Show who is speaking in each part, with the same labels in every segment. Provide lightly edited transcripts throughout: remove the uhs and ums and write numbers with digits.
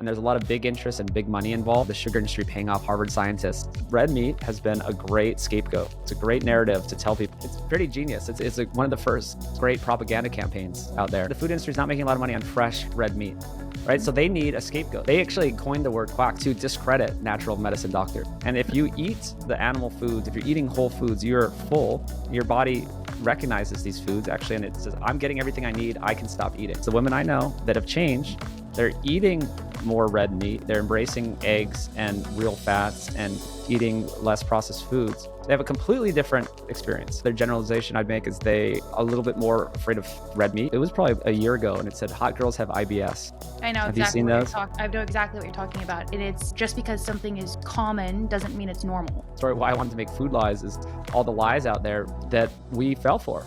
Speaker 1: And there's a lot of big interest and big money involved. The sugar industry paying off Harvard scientists. Red meat has been a great scapegoat. It's a great narrative to tell people. It's pretty genius. It's like one of the first great propaganda campaigns out there. The food industry is not making a lot of money on fresh red meat, right? So they need a scapegoat. They actually coined the word quack to discredit natural medicine doctors. And if you eat the animal foods, if you're eating whole foods, you're full. Your body recognizes these foods actually, and it says, I'm getting everything I need. I can stop eating. So women I know that have changed, they're eating more red meat. They're embracing eggs and real fats and eating less processed foods. They have a completely different experience. Their generalization I'd make is they a little bit more afraid of red meat. It was probably a year ago, and it said hot girls have IBS.
Speaker 2: I know
Speaker 1: have
Speaker 2: exactly
Speaker 1: you seen those?
Speaker 2: I know exactly what you're talking about. And it's just because something is common doesn't mean it's normal.
Speaker 1: Sorry, why I wanted to make food lies is all the lies out there that we fell for.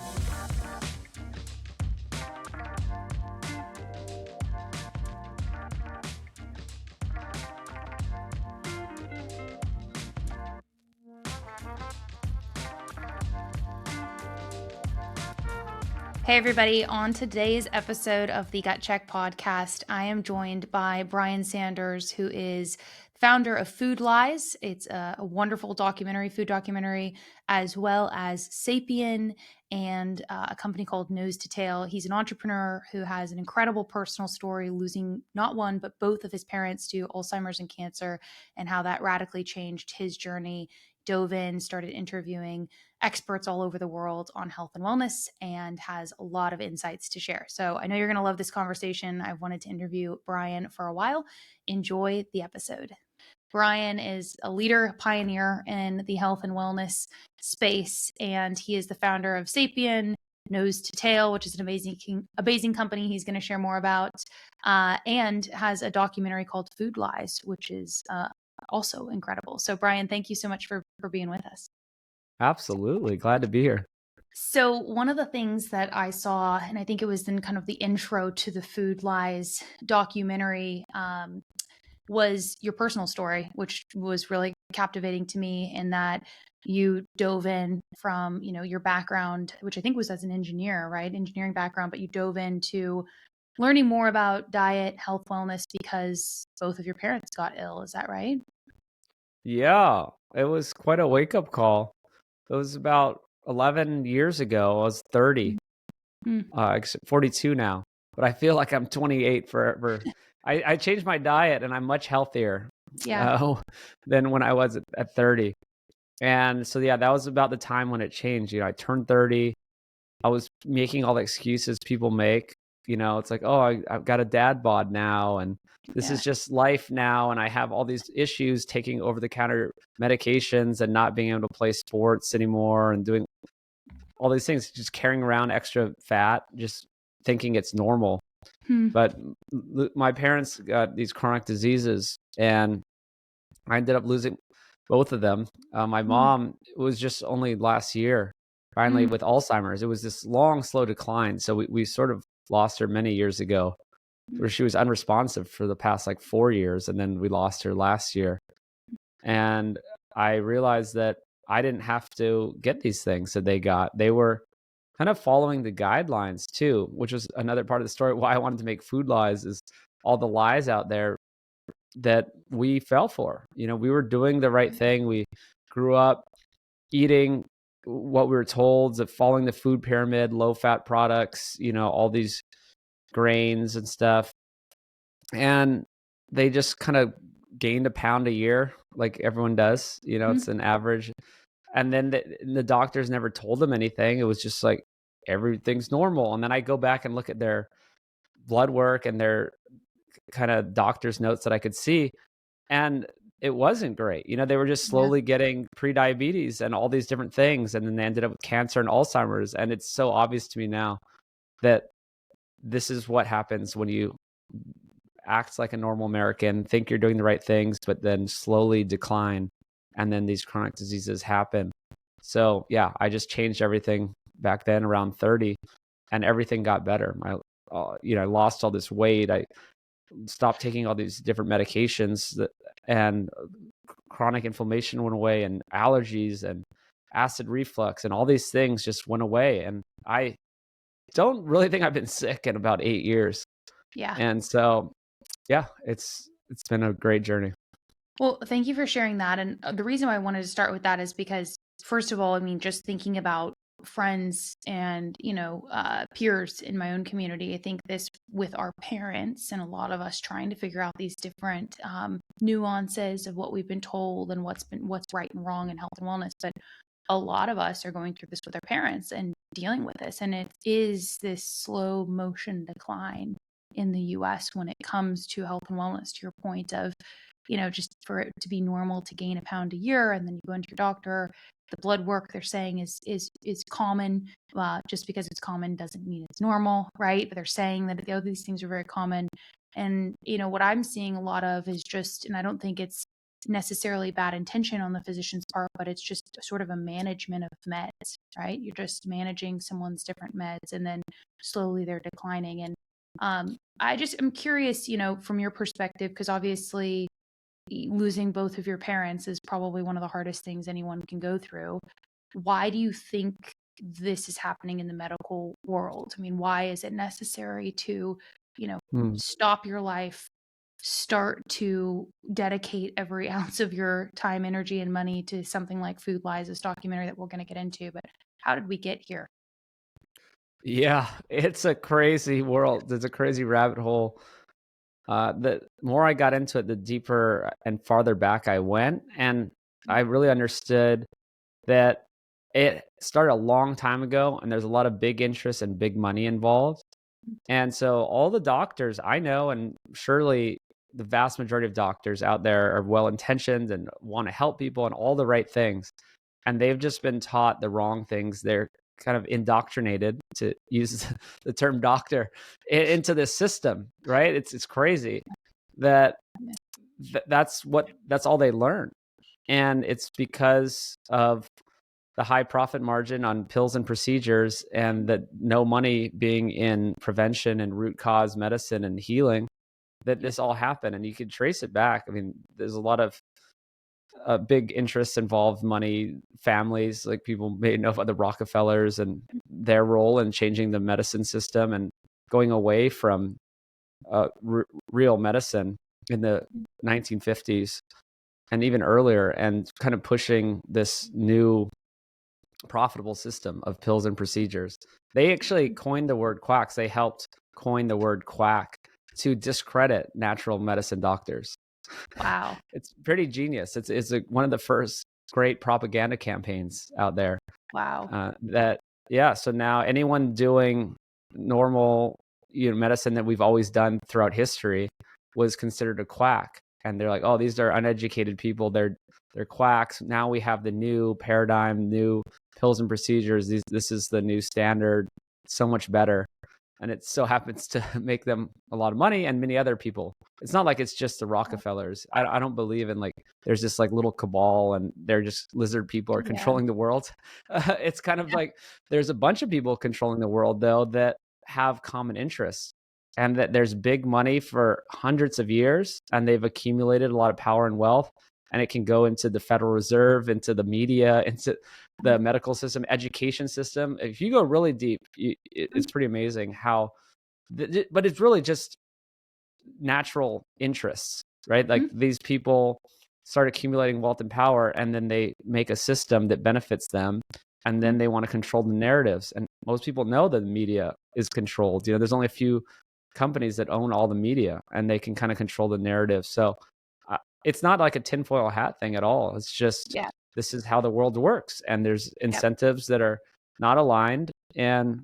Speaker 2: Hey everybody, on today's episode of the Gut Check podcast, I am joined by Brian Sanders, who is founder of Food Lies. It's a wonderful documentary, food documentary, as well as Sapien and a company called Nose to Tail. He's an entrepreneur who has an incredible personal story, losing not one, but both of his parents to Alzheimer's and cancer, and how that radically changed his journey. Dove in, started interviewing experts all over the world on health and wellness, and has a lot of insights to share. So I know you're going to love this conversation. I've wanted to interview Brian for a while. Enjoy the episode. Brian is a leader, pioneer in the health and wellness space, and he is the founder of Sapien, Nose to Tail, which is an amazing company he's going to share more about, and has a documentary called Food Lies, which is also incredible. So Brian, thank you so much for being with us.
Speaker 1: Absolutely. Glad to be here.
Speaker 2: So one of the things that I saw, and I think it was in kind of the intro to the Food Lies documentary, was your personal story, which was really captivating to me, in that you dove in from, your background, which I think was as an engineer, right? Engineering background, but you dove into learning more about diet, health, wellness, because both of your parents got ill. Is that right?
Speaker 1: Yeah, it was quite a wake-up call. It was about 11 years ago. I was 30, 42 now, but I feel like I'm 28 forever. I changed my diet, and I'm much healthier than when I was at 30. And so, yeah, that was about the time when it changed. I turned 30. I was making all the excuses people make. It's like, oh, I've got a dad bod now, and this is just life now. And I have all these issues taking over-the-counter medications and not being able to play sports anymore and doing all these things, just carrying around extra fat, just thinking it's normal. But my parents got these chronic diseases, and I ended up losing both of them. My mom was just only last year, finally, with Alzheimer's. It was this long, slow decline. So we sort of lost her many years ago, where she was unresponsive for the past 4 years. And then we lost her last year. And I realized that I didn't have to get these things that they got. They were kind of following the guidelines too, which was another part of the story. Why I wanted to make Food Lies is all the lies out there that we fell for. We were doing the right thing. We grew up eating what we were told, of following the food pyramid, low fat products, all these grains and stuff. And they just kind of gained a pound a year, like everyone does, it's an average. And then the doctors never told them anything. It was just like, everything's normal. And then I go back and look at their blood work and their kind of doctor's notes that I could see, and it wasn't great. They were just slowly getting pre-diabetes and all these different things. And then they ended up with cancer and Alzheimer's. And it's so obvious to me now that this is what happens when you act like a normal American, think you're doing the right things, but then slowly decline. And then these chronic diseases happen. So yeah, I just changed everything back then around 30, and everything got better. I lost all this weight. I stopped taking all these different medications, and chronic inflammation went away, and allergies and acid reflux and all these things just went away. And I don't really think I've been sick in about 8 years.
Speaker 2: Yeah.
Speaker 1: And so, yeah, it's it's been a great journey.
Speaker 2: Well, thank you for sharing that. And the reason why I wanted to start with that is because, first of all, I mean, just thinking about friends and, peers in my own community, I think this with our parents and a lot of us trying to figure out these different nuances of what we've been told and what's right and wrong in health and wellness. But a lot of us are going through this with our parents and dealing with this. And it is this slow motion decline in the US when it comes to health and wellness, to your point of, just for it to be normal to gain a pound a year, and then you go into your doctor, the blood work they're saying is common. Just because it's common doesn't mean it's normal, right? But they're saying that these things are very common. And, what I'm seeing a lot of is just, and I don't think it's necessarily bad intention on the physician's part, but it's just sort of a management of meds, right? You're just managing someone's different meds and then slowly they're declining. And I just am curious, from your perspective, because obviously losing both of your parents is probably one of the hardest things anyone can go through. Why do you think this is happening in the medical world? I mean, why is it necessary to, stop your life, start to dedicate every ounce of your time, energy, and money to something like Food Lies, this documentary that we're going to get into? But how did we get here?
Speaker 1: Yeah, it's a crazy world. It's a crazy rabbit hole. The more I got into it, the deeper and farther back I went. And I really understood that it started a long time ago and there's a lot of big interest and big money involved. And so all the doctors I know, and surely the vast majority of doctors out there are well-intentioned and want to help people and all the right things. And they've just been taught the wrong things. They're kind of indoctrinated, to use the term doctor, into this system, right? It's crazy that that's all they learn. And it's because of the high profit margin on pills and procedures and that no money being in prevention and root cause medicine and healing, that this all happened. And you could trace it back. I mean, there's a lot of big interests involved, money, families, like people may know about the Rockefellers and their role in changing the medicine system and going away from real medicine in the 1950s and even earlier, and kind of pushing this new profitable system of pills and procedures. They actually coined the word quacks. They helped coin the word quack to discredit natural medicine doctors.
Speaker 2: Wow.
Speaker 1: It's pretty genius. It's one of the first great propaganda campaigns out there.
Speaker 2: Wow.
Speaker 1: So now anyone doing normal, medicine that we've always done throughout history was considered a quack. And they're like, oh, these are uneducated people. They're quacks. Now we have the new paradigm, new pills and procedures. This is the new standard, so much better. And it so happens to make them a lot of money, and many other people. It's not like it's just the Rockefellers. I don't believe in like there's this like little cabal and they're just lizard people are controlling the world. It's kind of like there's a bunch of people controlling the world though that have common interests, and that there's big money for hundreds of years, and they've accumulated a lot of power and wealth, and it can go into the Federal Reserve, into the media, into the medical system, education system. If you go really deep, it's pretty amazing how, but it's really just natural interests, right? Like these people start accumulating wealth and power, and then they make a system that benefits them, and then they want to control the narratives. And most people know that the media is controlled. There's only a few companies that own all the media, and they can kind of control the narrative. So it's not like a tinfoil hat thing at all. It's just this is how the world works, and there's incentives that are not aligned. And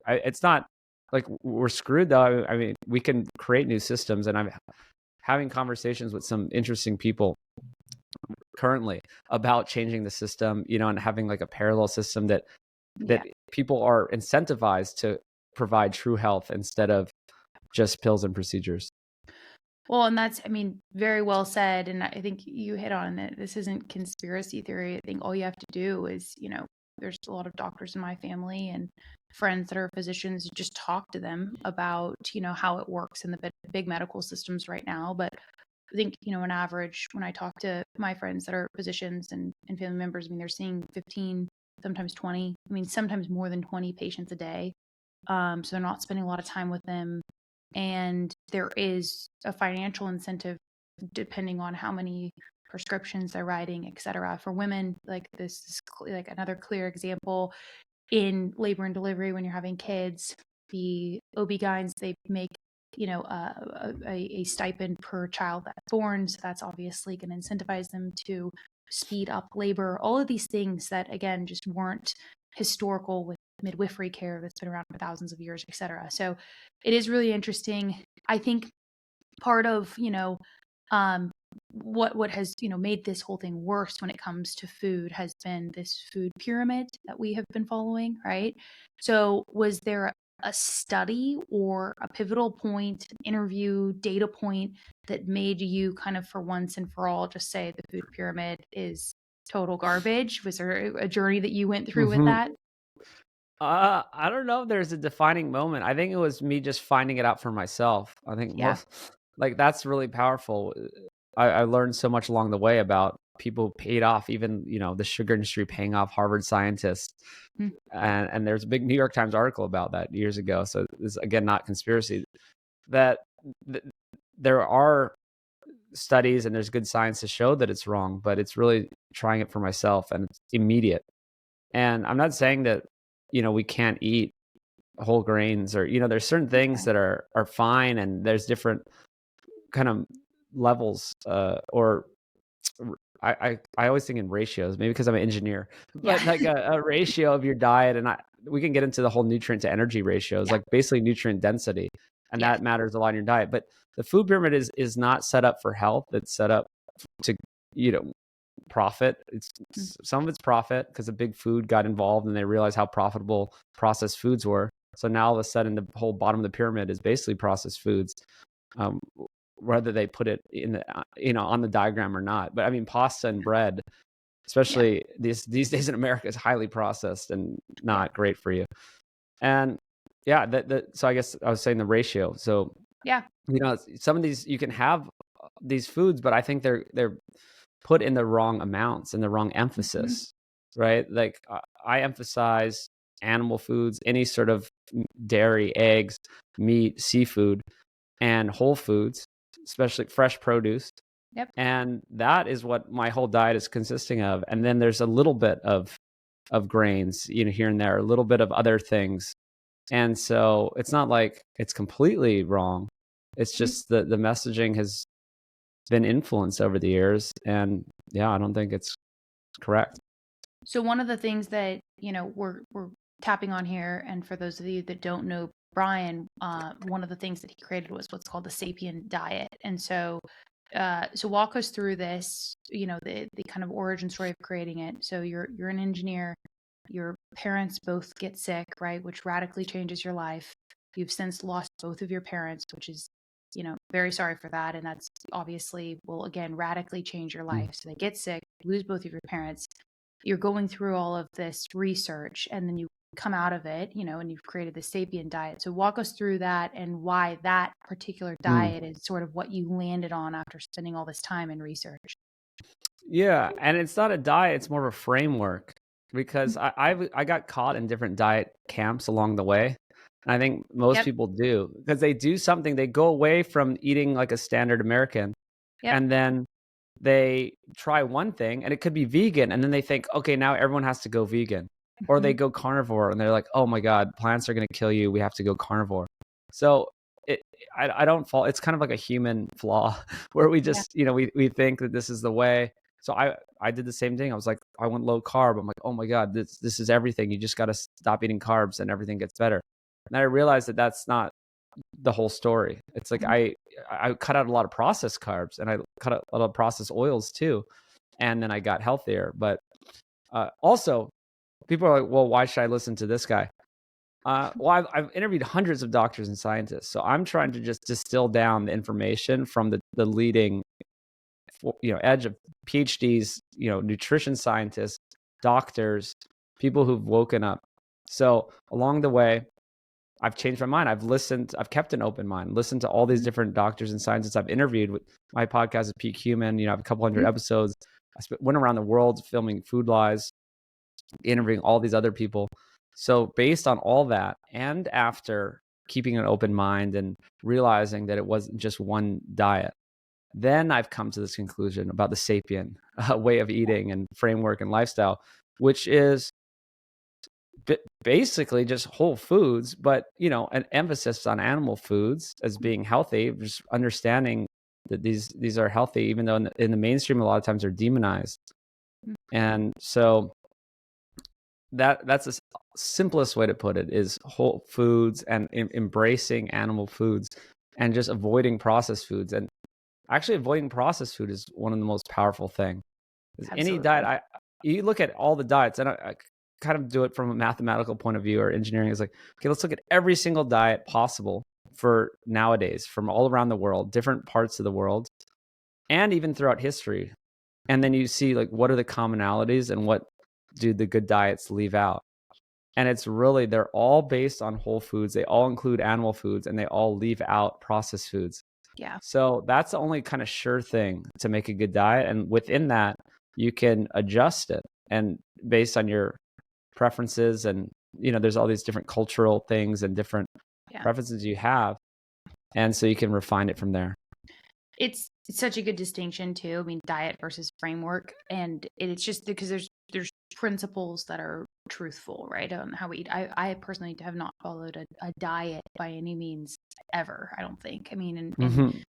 Speaker 1: it's not like we're screwed though. I mean, we can create new systems, and I'm having conversations with some interesting people currently about changing the system, and having like a parallel system that people are incentivized to provide true health instead of just pills and procedures.
Speaker 2: Well, and that's, I mean, very well said. And I think you hit on it. This isn't conspiracy theory. I think all you have to do is, there's a lot of doctors in my family and friends that are physicians. Just talk to them about, how it works in the big medical systems right now. But I think, on average, when I talk to my friends that are physicians and family members, I mean, they're seeing 15, sometimes 20, I mean, sometimes more than 20 patients a day. So they're not spending a lot of time with them. and there is a financial incentive depending on how many prescriptions they're writing, et cetera. For women, like this is like another clear example in labor and delivery when you're having kids. The OB-GYNs, they make a stipend per child that's born, so that's obviously going to incentivize them to speed up labor. All of these things that again just weren't historical with midwifery care that's been around for thousands of years, et cetera. So it is really interesting. I think part of um, what has made this whole thing worse when it comes to food has been this food pyramid that we have been following, right? So was there a study or a pivotal point, interview, data point that made you kind of for once and for all just say the food pyramid is total garbage? Was there a journey that you went through with that?
Speaker 1: I don't know if there's a defining moment. I think it was me just finding it out for myself. I think
Speaker 2: Yeah.
Speaker 1: like that's really powerful. I learned so much along the way about people who paid off, even the sugar industry paying off Harvard scientists.
Speaker 2: Mm.
Speaker 1: And there's a big New York Times article about that years ago. So this is, again, not conspiracy. That there are studies and there's good science to show that it's wrong, but it's really trying it for myself, and it's immediate. And I'm not saying that we can't eat whole grains, or there's certain things that are fine, and there's different kind of levels, or I always think in ratios, maybe because I'm an engineer, but like a ratio of your diet, and we can get into the whole nutrient to energy ratios, like basically nutrient density, and that matters a lot in your diet. But the food pyramid is not set up for health. It's set up to profit. Some of it's profit because the big food got involved and they realized how profitable processed foods were. So now all of a sudden the whole bottom of the pyramid is basically processed foods, whether they put it in the on the diagram or not. But I mean, pasta and bread, especially these days in America, is highly processed and not great for you. And so I guess I was saying the ratio. So some of these, you can have these foods, but I think they're put in the wrong amounts and the wrong emphasis, right? Like I emphasize animal foods, any sort of dairy, eggs, meat, seafood, and whole foods, especially fresh produce. And that is what my whole diet is consisting of. And then there's a little bit of grains, here and there, a little bit of other things. And so it's not like it's completely wrong. It's just the messaging has been influenced over the years, and I don't think it's correct.
Speaker 2: So one of the things that we're tapping on here, and for those of you that don't know Brian, one of the things that he created was what's called the Sapien diet. And so walk us through this, the kind of origin story of creating it. So you're an engineer, your parents both get sick, right, which radically changes your life. You've since lost both of your parents, which is very sorry for that. And that's obviously will again radically change your life. So they get sick, lose both of your parents. You're going through all of this research, and then you come out of it, and you've created the Sapien diet. So walk us through that and why that particular diet is sort of what you landed on after spending all this time in research.
Speaker 1: Yeah. And it's not a diet, it's more of a framework, because I got caught in different diet camps along the way. And I think most people do, because they do something, they go away from eating like a standard American, and then they try one thing, and it could be vegan, and then they think, okay, now everyone has to go vegan. Or they go carnivore, and they're like, oh my God, plants are going to kill you, we have to go carnivore. So I don't fall. It's kind of like a human flaw where we just, we think that this is the way. So I did the same thing. I was like, I went low carb. I'm like, oh my God, this is everything. You just got to stop eating carbs and everything gets better. And I realized that that's not the whole story. It's like I cut out a lot of processed carbs, and I cut out a lot of processed oils too. And then I got healthier. But also, people are like, well, why should I listen to this guy? Well, I've interviewed hundreds of doctors and scientists. So I'm trying to just distill down the information from the leading edge of PhDs, nutrition scientists, doctors, people who've woken up. So along the way, I've changed my mind. I've kept an open mind, listened to all these different doctors and scientists I've interviewed. With my podcast is Peak Human. I have a couple hundred episodes. I went around the world filming Food Lies, interviewing all these other people. So based on all that, and after keeping an open mind and realizing that it wasn't just one diet. Then I've come to this conclusion about the Sapien way of eating and framework and lifestyle, which is basically just whole foods, but an emphasis on animal foods as being healthy, just understanding that these are healthy, even though in the mainstream a lot of times they're demonized. And so that's the simplest way to put it, is whole foods and embracing animal foods and just avoiding processed foods. And actually avoiding processed food is one of the most powerful things. Any diet, you look at all the diets, and I kind of do it from a mathematical point of view or engineering. Is like, okay, let's look at every single diet possible for nowadays from all around the world, different parts of the world, and even throughout history. And then you see like, what are the commonalities and what do the good diets leave out? And it's really, they're all based on whole foods. They all include animal foods, and they all leave out processed foods.
Speaker 2: Yeah.
Speaker 1: So that's the only kind of sure thing to make a good diet. And within that, you can adjust it, and based on your preferences, and there's all these different cultural things and different preferences you have, and so you can refine it from there.
Speaker 2: It's such a good distinction too. I mean, diet versus framework, and it's just because there's principles that are truthful, right, on how we eat. I personally have not followed a diet by any means ever, I don't think. I mean, and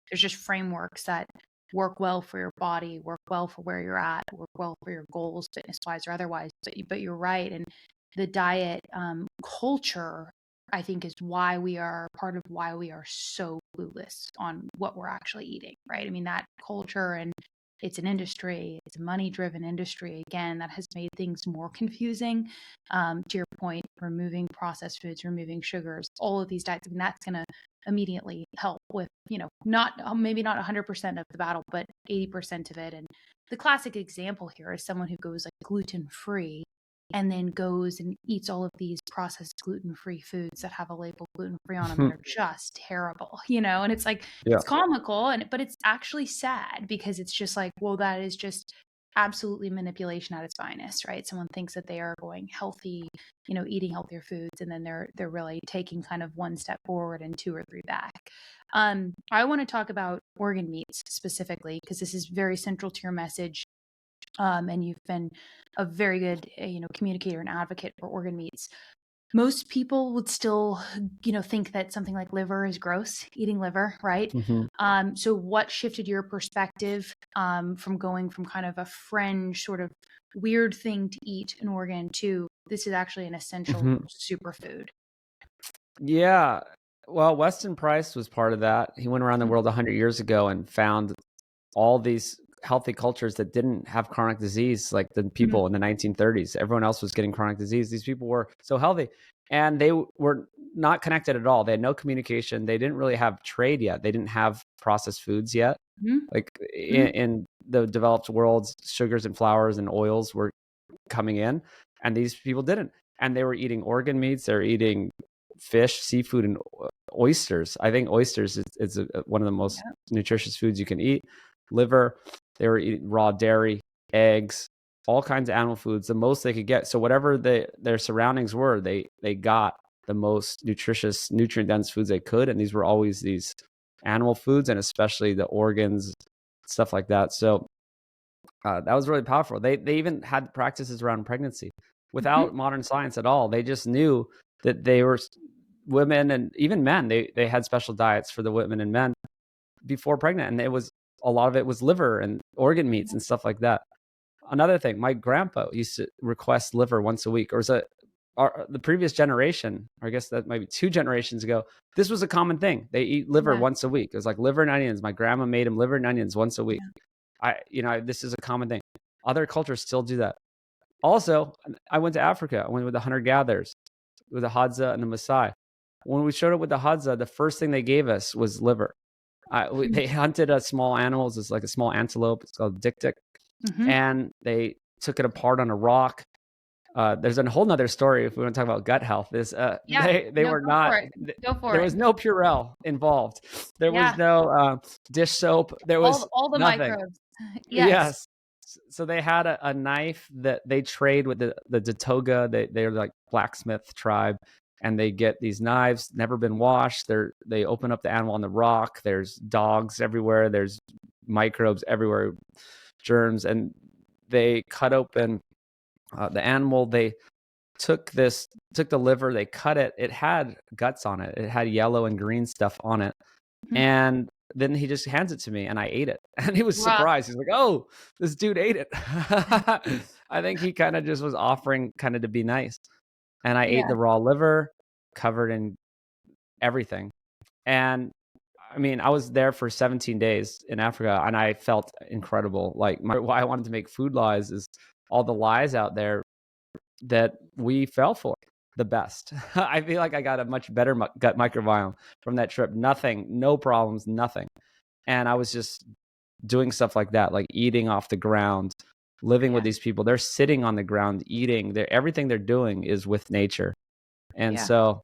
Speaker 2: there's just frameworks that work well for your body, work well for where you're at, work well for your goals, fitness wise or otherwise. But you're right, and the diet culture, I think, is why we are so clueless on what we're actually eating, right? I mean, that culture, and it's an industry, it's a money-driven industry, again, that has made things more confusing. To your point, removing processed foods, removing sugars, all of these diets, I mean, that's going to immediately help with, maybe not 100% of the battle, but 80% of it. And the classic example here is someone who goes like gluten-free and then goes and eats all of these processed gluten-free foods that have a label gluten-free on them and are just terrible, and it's like, it's comical, but it's actually sad, because it's just like, well, that is just absolutely manipulation at its finest, right? Someone thinks that they are going healthy, eating healthier foods, and then they're really taking kind of one step forward and two or three back. I want to talk about organ meats specifically, because this is very central to your message. And you've been a very good, communicator and advocate for organ meats. Most people would still, think that something like liver is gross, eating liver, right? So what shifted your perspective from going from kind of a fringe sort of weird thing to eat an organ to this is actually an essential superfood?
Speaker 1: Yeah. Well, Weston Price was part of that. He went around the world 100 years ago and found all these healthy cultures that didn't have chronic disease, like the people in the 1930s. Everyone else was getting chronic disease. These people were so healthy, and they were not connected at all. They had no communication. They didn't really have trade yet. They didn't have processed foods yet. Like in the developed world, sugars and flours and oils were coming in, and these people didn't. And they were eating organ meats. They were eating fish, seafood, and oysters. I think oysters is one of the most nutritious foods you can eat. Liver. They were eating raw dairy, eggs, all kinds of animal foods, the most they could get. So whatever their surroundings were, they got the most nutritious, nutrient-dense foods they could. And these were always these animal foods, and especially the organs, stuff like that. So that was really powerful. They even had practices around pregnancy without modern science at all. They just knew that they were women, and even men, they had special diets for the women and men before pregnant. And a lot of it was liver and organ meats and stuff like that. Another thing, my grandpa used to request liver once a week, or the previous generation, or I guess that might be 2 generations ago, this was a common thing. They eat liver once a week. It was like liver and onions. My grandma made him liver and onions once a week. This is a common thing. Other cultures still do that. Also, I went to Africa. I went with the hunter-gatherers, with the Hadza and the Maasai. When we showed up with the Hadza, the first thing they gave us was liver. They hunted small animals. It's like a small antelope. It's called dik-dik. And they took it apart on a rock. There's a whole nother story if we want to talk about gut health. They were not. There was no Purell involved. There was no dish soap. There was
Speaker 2: all the
Speaker 1: nothing.
Speaker 2: microbes.
Speaker 1: Yes. So they had a knife that they trade with the Datoga. They're like blacksmith tribe. and they get these knives, never been washed. They open up the animal on the rock. There's dogs everywhere. There's microbes everywhere, germs, and they cut open the animal. They took the liver, they cut it. It had guts on it. It had yellow and green stuff on it. And then he just hands it to me and I ate it. And he was surprised. He's like, "Oh, this dude ate it." I think he kind of just was offering kind of to be nice. And I ate the raw liver covered in everything. And I mean, I was there for 17 days in Africa and I felt incredible. Like why I wanted to make Food Lies is all the lies out there that we fell for the best. I feel like I got a much better gut microbiome from that trip. Nothing, no problems, nothing. And I was just doing stuff like that, like eating off the ground, living with these people. They're sitting on the ground eating. Everything they're doing is with nature. And so,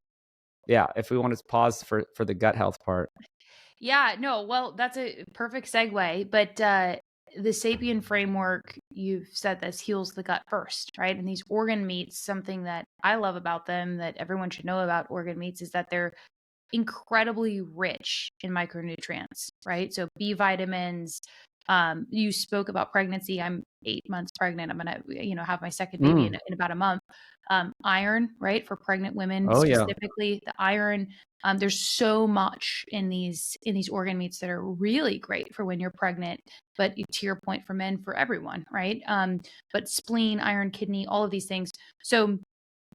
Speaker 1: if we want to pause for the gut health part.
Speaker 2: Yeah, no, well, that's a perfect segue. But the Sapien framework, you've said this, heals the gut first, right? And these organ meats, something that I love about them, that everyone should know about organ meats, is that they're incredibly rich in micronutrients, right? So B vitamins. You spoke about pregnancy. I'm 8 months pregnant. I'm gonna, have my second baby in about a month. Iron, right, for pregnant women specifically. The iron. There's so much in these organ meats that are really great for when you're pregnant, but to your point, for men, for everyone, right? But spleen, iron, kidney, all of these things. So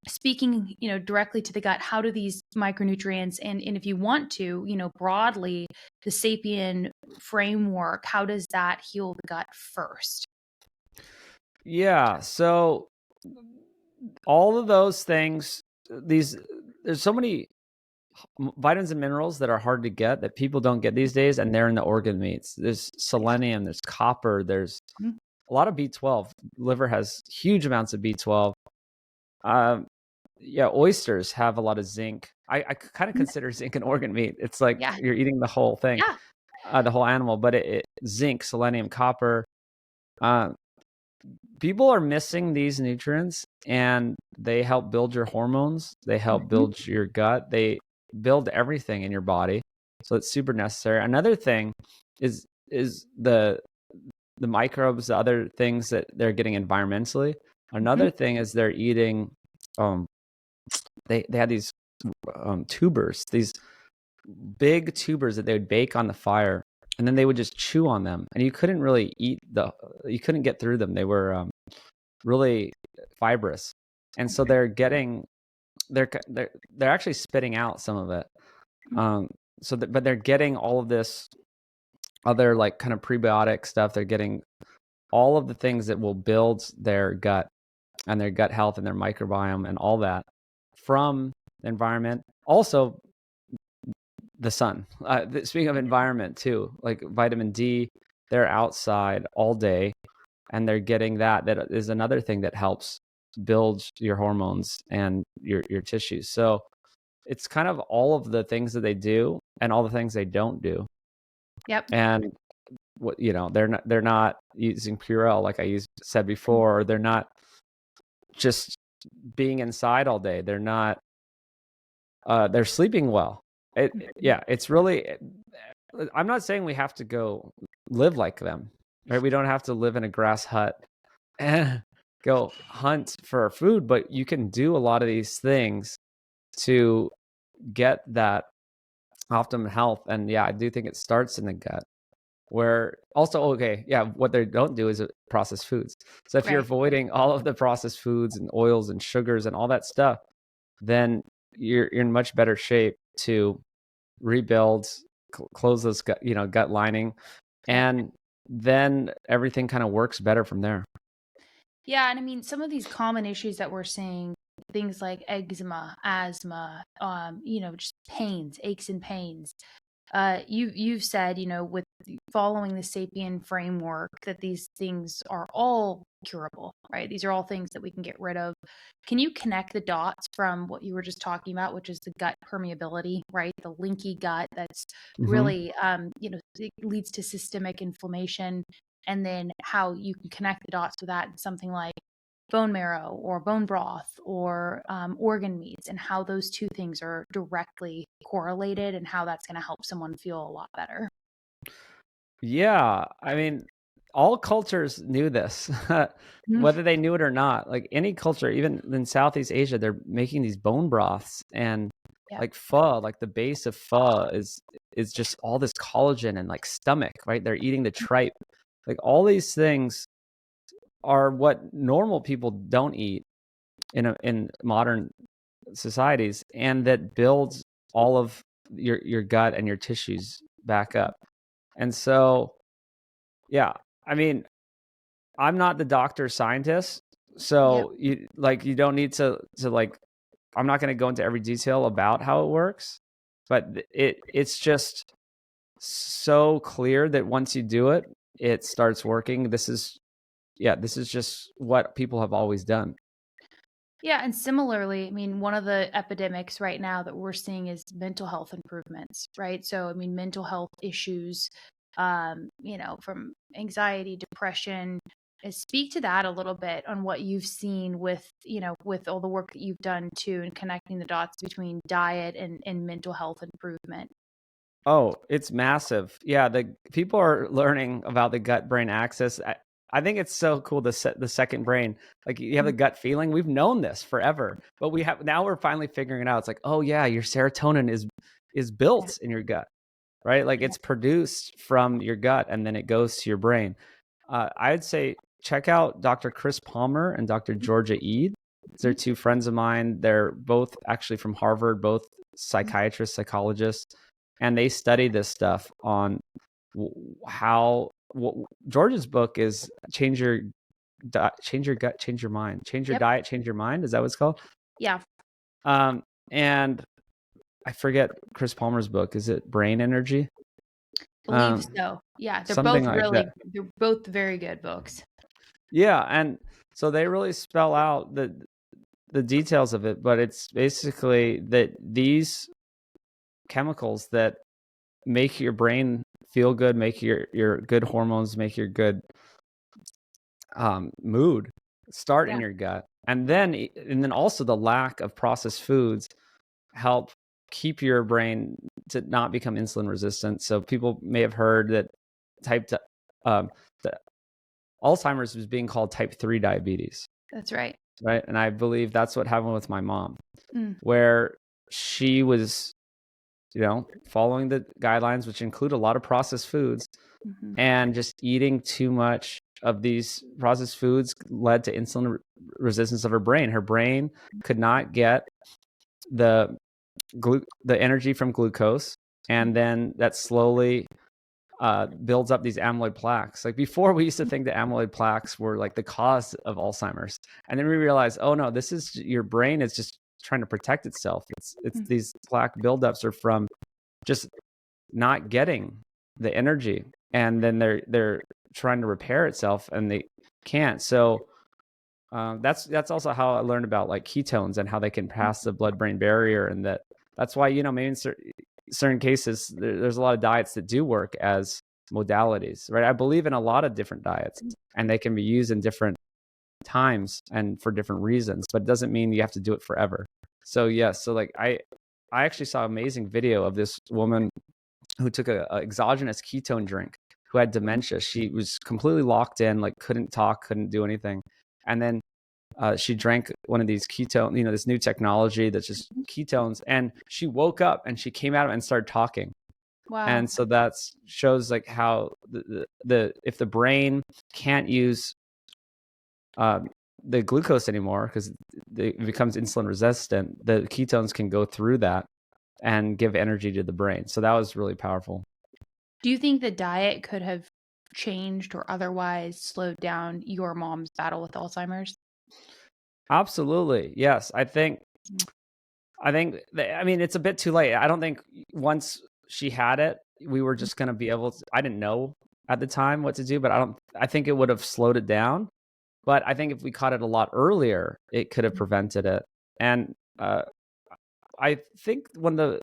Speaker 2: speaking, directly to the gut, how do these micronutrients and if you want to, broadly, the Sapien framework, how does that heal the gut first?
Speaker 1: Yeah. So all of those things, there's so many vitamins and minerals that are hard to get that people don't get these days, and they're in the organ meats. There's selenium, there's copper, there's a lot of B12. Liver has huge amounts of B12. Oysters have a lot of zinc. I kind of consider zinc an organ meat. It's like you're eating the whole thing, the whole animal, but zinc, selenium, copper. People are missing these nutrients, and they help build your hormones. They help build your gut. They build everything in your body. So it's super necessary. Another thing is the microbes, the other things that they're getting environmentally. Another thing is they're eating, they had these tubers, these big tubers that they would bake on the fire, and then they would just chew on them, and you couldn't really you couldn't get through them. They were really fibrous, and so they're actually spitting out some of it. But they're getting all of this other like kind of prebiotic stuff. They're getting all of the things that will build their gut and their gut health and their microbiome and all that from the environment. Also, the sun. Speaking of environment too, like vitamin D, they're outside all day, and they're getting that. That is another thing that helps build your hormones and your tissues. So it's kind of all of the things that they do and all the things they don't do.
Speaker 2: Yep.
Speaker 1: And what they're not using Purell like I said before, or they're not just being inside all day. They're not. They're sleeping well. It's really. I'm not saying we have to go live like them, right? We don't have to live in a grass hut and go hunt for food, but you can do a lot of these things to get that optimum health. And I do think it starts in the gut. Where also, what they don't do is processed foods. So if you're avoiding all of the processed foods and oils and sugars and all that stuff, then you're in much better shape to rebuild, close those gut lining, and then everything kind of works better from there.
Speaker 2: Yeah, and I mean, some of these common issues that we're seeing, things like eczema, asthma, just pains, aches and pains. You've said, with following the Sapien framework, that these things are all curable, right? These are all things that we can get rid of. Can you connect the dots from what you were just talking about, which is the gut permeability, right? The linky gut that's really, it leads to systemic inflammation, and then how you can connect the dots with that and something like bone marrow or bone broth or organ meats, and how those two things are directly correlated and how that's going to help someone feel a lot better.
Speaker 1: Yeah, I mean, all cultures knew this, whether they knew it or not. Like any culture, even in Southeast Asia, they're making these bone broths and
Speaker 2: Yeah.
Speaker 1: like pho, like the base of pho is just all this collagen and like stomach, right? They're eating the tripe. Like all these things are what normal people don't eat in modern societies, and that builds all of your gut and your tissues back up. And so, yeah, I mean, I'm not the doctor scientist, so you don't need to like, I'm not going to go into every detail about how it works, but it's just so clear that once you do it, it starts working. This is just what people have always done.
Speaker 2: Yeah, and similarly, I mean, one of the epidemics right now that we're seeing is mental health improvements, right? So, I mean, mental health issues, from anxiety, depression. Speak to that a little bit on what you've seen with, with all the work that you've done too, and connecting the dots between diet and mental health improvement.
Speaker 1: Oh, it's massive. Yeah, the people are learning about the gut brain axis. I think it's so cool, the second brain. Like you have the gut feeling. We've known this forever, but we're finally figuring it out. It's like, oh yeah, your serotonin is built in your gut, right? Like it's produced from your gut and then it goes to your brain. I'd say check out Dr. Chris Palmer and Dr. Georgia Ede. They're two friends of mine. They're both actually from Harvard, both psychiatrists, psychologists, and they study this stuff on how George's book is change your gut, change your mind, change your diet, change your mind. Is that what it's called?
Speaker 2: Yeah.
Speaker 1: And I forget Chris Palmer's book. Is it Brain Energy?
Speaker 2: Believe so. Yeah, they're both they're both very good books.
Speaker 1: Yeah, and so they really spell out the details of it, but it's basically that these chemicals that make your brain feel good, make your good hormones, make your good mood start in your gut, and then also the lack of processed foods help keep your brain to not become insulin resistant. So people may have heard that the Alzheimer's was being called type 3 diabetes.
Speaker 2: That's right.
Speaker 1: Right, and I believe that's what happened with my mom, where she was following the guidelines, which include a lot of processed foods, and just eating too much of these processed foods led to insulin resistance of her brain. Her brain could not get the energy from glucose, and then that slowly builds up these amyloid plaques. Like before, we used to think that amyloid plaques were like the cause of Alzheimer's, and then we realized, oh no, this is your brain is just trying to protect itself. It's these plaque buildups are from just not getting the energy, and then they're trying to repair itself and they can't. So that's also how I learned about like ketones and how they can pass the blood-brain barrier, and that's why maybe in certain cases there's a lot of diets that do work as modalities, right? I believe in a lot of different diets, and they can be used in different times and for different reasons, but it doesn't mean you have to do it forever. So yes, so like I actually saw an amazing video of this woman who took a exogenous ketone drink, who had dementia. She was completely locked in, like couldn't talk, couldn't do anything, and then she drank one of these ketone, this new technology that's just ketones, and she woke up and she came out and started talking.
Speaker 2: Wow.
Speaker 1: And so that shows like how the if the brain can't use the glucose anymore because it becomes insulin resistant, the ketones can go through that and give energy to the brain. So that was really powerful.
Speaker 2: Do you think the diet could have changed or otherwise slowed down your mom's battle with Alzheimer's?
Speaker 1: Absolutely. Yes. I mean, it's a bit too late. I don't think once she had it, we were just going to be able to, I didn't know at the time what to do, but I think it would have slowed it down. But I think if we caught it a lot earlier, it could have prevented it. And I think one of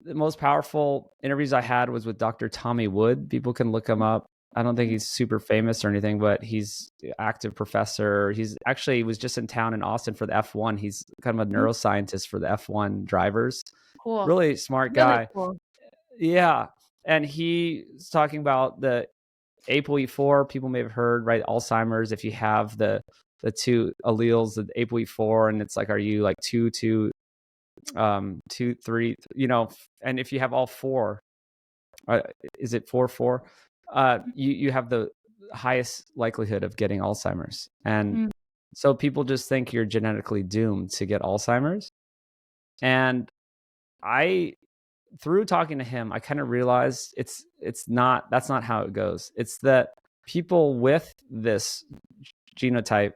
Speaker 1: the most powerful interviews I had was with Dr. Tommy Wood. People can look him up. I don't think he's super famous or anything, but he's an active professor. He was just in town in Austin for the F1. He's kind of a neuroscientist for the F1 drivers.
Speaker 2: Cool.
Speaker 1: Really smart
Speaker 2: Really
Speaker 1: guy.
Speaker 2: cool.
Speaker 1: Yeah. And he's talking about the ApoE4. People may have heard, right? Alzheimer's, if you have the two alleles of ApoE4, and it's like, are you like 2, 3, and if you have all four, is it 4? You have the highest likelihood of getting Alzheimer's. And so people just think you're genetically doomed to get Alzheimer's. And through talking to him, I kind of realized that's not how it goes. It's that people with this genotype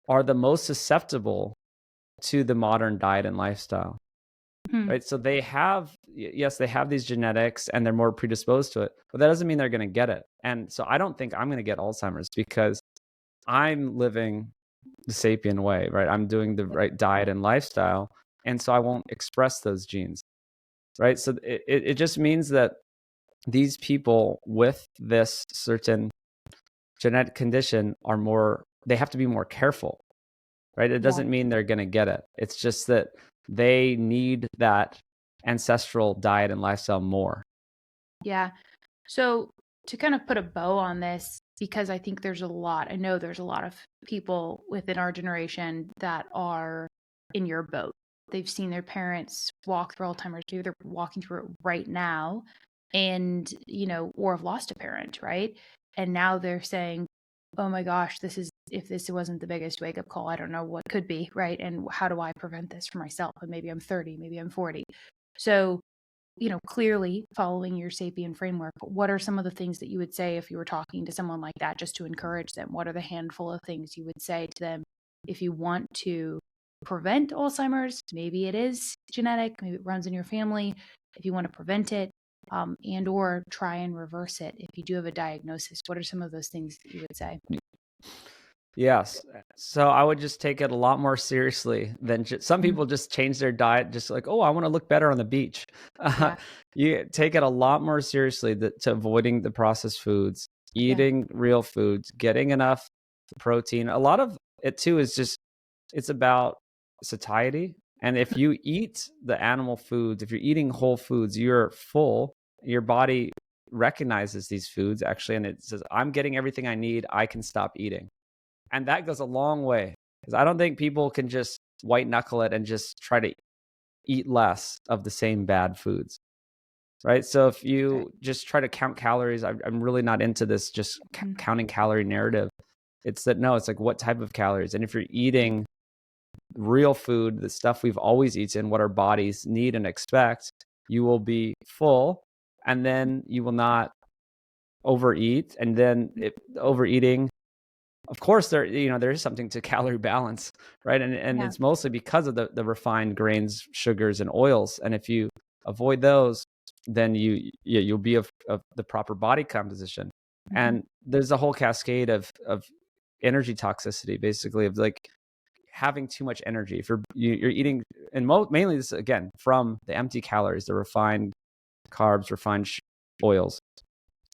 Speaker 1: are the most susceptible to the modern diet and lifestyle. Right. So they have these genetics and they're more predisposed to it, but that doesn't mean they're going to get it. And so I don't think I'm going to get Alzheimer's because I'm living the Sapien way, right? I'm doing the right diet and lifestyle. And so I won't express those genes. Right. So it just means that these people with this certain genetic condition they have to be more careful. Right. It doesn't mean they're going to get it. It's just that they need that ancestral diet and lifestyle more.
Speaker 2: Yeah. So to kind of put a bow on this, because I think I know there's a lot of people within our generation that are in your boat. They've seen their parents walk through Alzheimer's, maybe they're walking through it right now, and, or have lost a parent, right? And now they're saying, oh my gosh, if this wasn't the biggest wake up call, I don't know what could be, right? And how do I prevent this for myself? And maybe I'm 30, maybe I'm 40. So, clearly following your Sapien framework, what are some of the things that you would say if you were talking to someone like that, just to encourage them? What are the handful of things you would say to them if you want to prevent Alzheimer's? Maybe it is genetic, maybe it runs in your family. If you want to prevent it, and or try and reverse it, if you do have a diagnosis, what are some of those things that you would say?
Speaker 1: Yes. So I would just take it a lot more seriously than some people just change their diet just like, oh, I want to look better on the beach. You take it a lot more seriously to avoiding the processed foods, eating real foods, getting enough protein. A lot of it too is it's about satiety. And if you eat the animal foods, if you're eating whole foods, you're full. Your body recognizes these foods actually, and it says, I'm getting everything I need. I can stop eating. And that goes a long way, because I don't think people can just white knuckle it and just try to eat less of the same bad foods. Right. So if you just try to count calories, I'm really not into this just counting calorie narrative. It's like what type of calories. And if you're eating real food, the stuff we've always eaten, what our bodies need and expect, you will be full, and then you will not overeat. And then overeating, of course, there is something to calorie balance, right? And it's mostly because of the refined grains, sugars, and oils. And if you avoid those, then you'll be of the proper body composition. And there's a whole cascade of energy toxicity, basically, of like having too much energy. If you're eating, and mainly this again from the empty calories, the refined carbs, refined oils.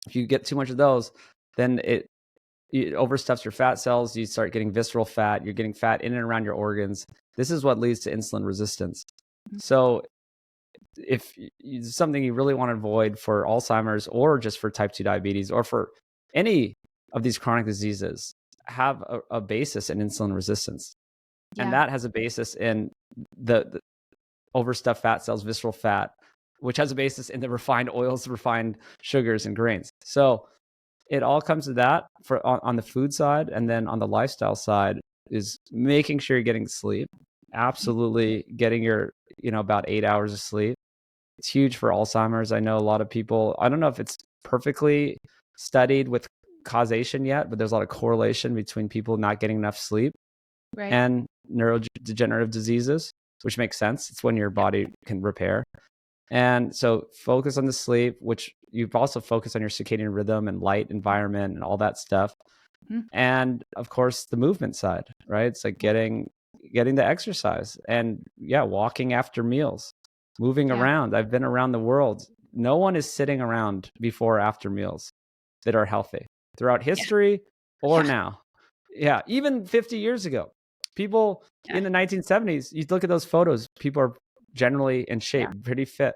Speaker 1: If you get too much of those, then it overstuffs your fat cells. You start getting visceral fat. You're getting fat in and around your organs. This is what leads to insulin resistance. So if it's something you really want to avoid for Alzheimer's, or just for type 2 diabetes, or for any of these chronic diseases, have a basis in insulin resistance. And that has a basis in the overstuffed fat cells, visceral fat, which has a basis in the refined oils, refined sugars, and grains. So it all comes to that on the food side. And then on the lifestyle side is making sure you're getting sleep. Absolutely getting your, about 8 hours of sleep. It's huge for Alzheimer's. I know a lot of people, I don't know if it's perfectly studied with causation yet, but there's a lot of correlation between people not getting enough sleep and neurodegenerative diseases, which makes sense. It's when your body can repair. And so focus on the sleep, which you've also focused on your circadian rhythm and light environment and all that stuff. And of course, the movement side, right? It's like getting the exercise and walking after meals, moving around. I've been around the world. No one is sitting around before or after meals. that are healthy throughout history or now. Yeah, even 50 years ago, people in the 1970s, you look at those photos, people are generally in shape, pretty fit.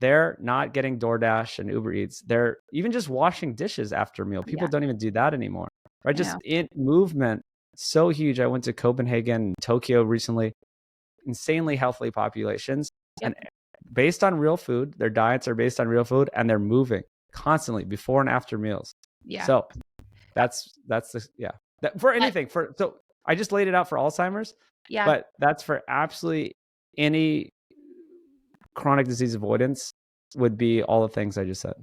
Speaker 1: They're not getting DoorDash and Uber Eats. They're even just washing dishes after a meal. People don't even do that anymore, right? Just in movement, so huge. I went to Copenhagen, Tokyo recently, insanely healthy populations. And based on real food, their diets are based on real food, and they're moving constantly before and after meals. So that's for anything. So I just laid it out for Alzheimer's, but that's for absolutely any chronic disease avoidance would be all the things I just said.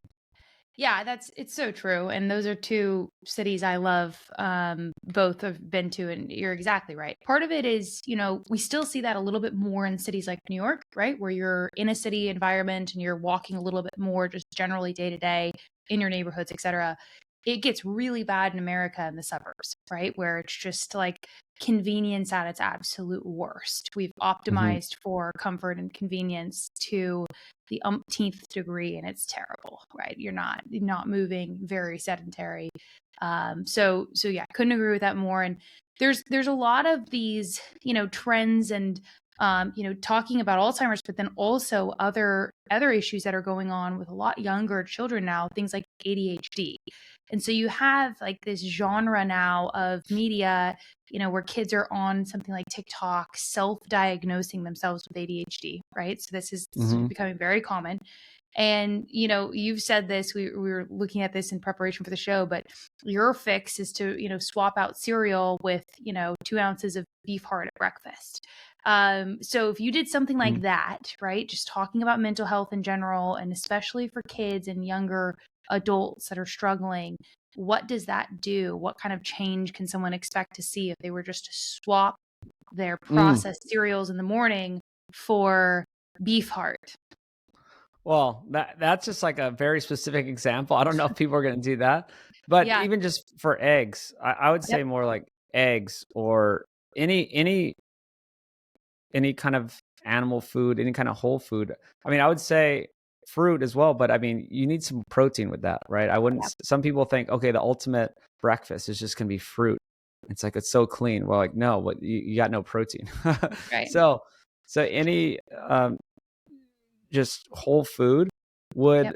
Speaker 2: Yeah, it's so true. And those are two cities I love. Both have been to, and you're exactly right. Part of it is, we still see that a little bit more in cities like New York, right? Where you're in a city environment and you're walking a little bit more just generally day to day in your neighborhoods, et cetera. It gets really bad in America in the suburbs, right? Where it's just like convenience at its absolute worst. We've optimized for comfort and convenience to the umpteenth degree, and it's terrible, right? You're not moving, very sedentary. So yeah, couldn't agree with that more. And there's a lot of these, trends and talking about Alzheimer's, but then also other issues that are going on with a lot younger children now, things like ADHD. And so you have like this genre now of media, where kids are on something like TikTok, self-diagnosing themselves with ADHD, right? So this is becoming very common. And, you've said this, we were looking at this in preparation for the show, but your fix is to, swap out cereal with, 2 ounces of beef heart at breakfast. So if you did something like that, right, just talking about mental health in general, and especially for kids and younger adults that are struggling, what does that do? What kind of change can someone expect to see if they were just to swap their processed cereals in the morning for beef heart?
Speaker 1: Well, that's just like a very specific example. I don't know if people are going to do that, but even just for eggs, I would say more like eggs or any kind of animal food, any kind of whole food. I mean, I would say fruit as well, but I mean, you need some protein with that, right? I wouldn't, some people think, okay, the ultimate breakfast is just going to be fruit. It's like, it's so clean. Well, like, no, but you got no protein. So any, just whole food would,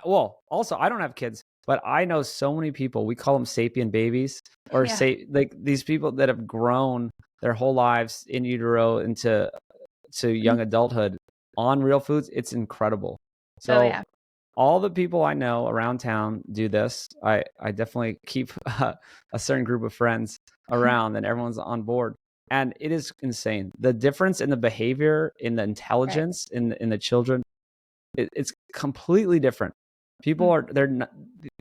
Speaker 1: also, I don't have kids, but I know so many people, we call them sapien babies, or like these people that have grown their whole lives in utero into young adulthood on real foods. It's incredible. So all the people I know around town do this. I definitely keep a certain group of friends around, and everyone's on board. And it is insane. The difference in the behavior, in the intelligence, in the children, it's completely different. People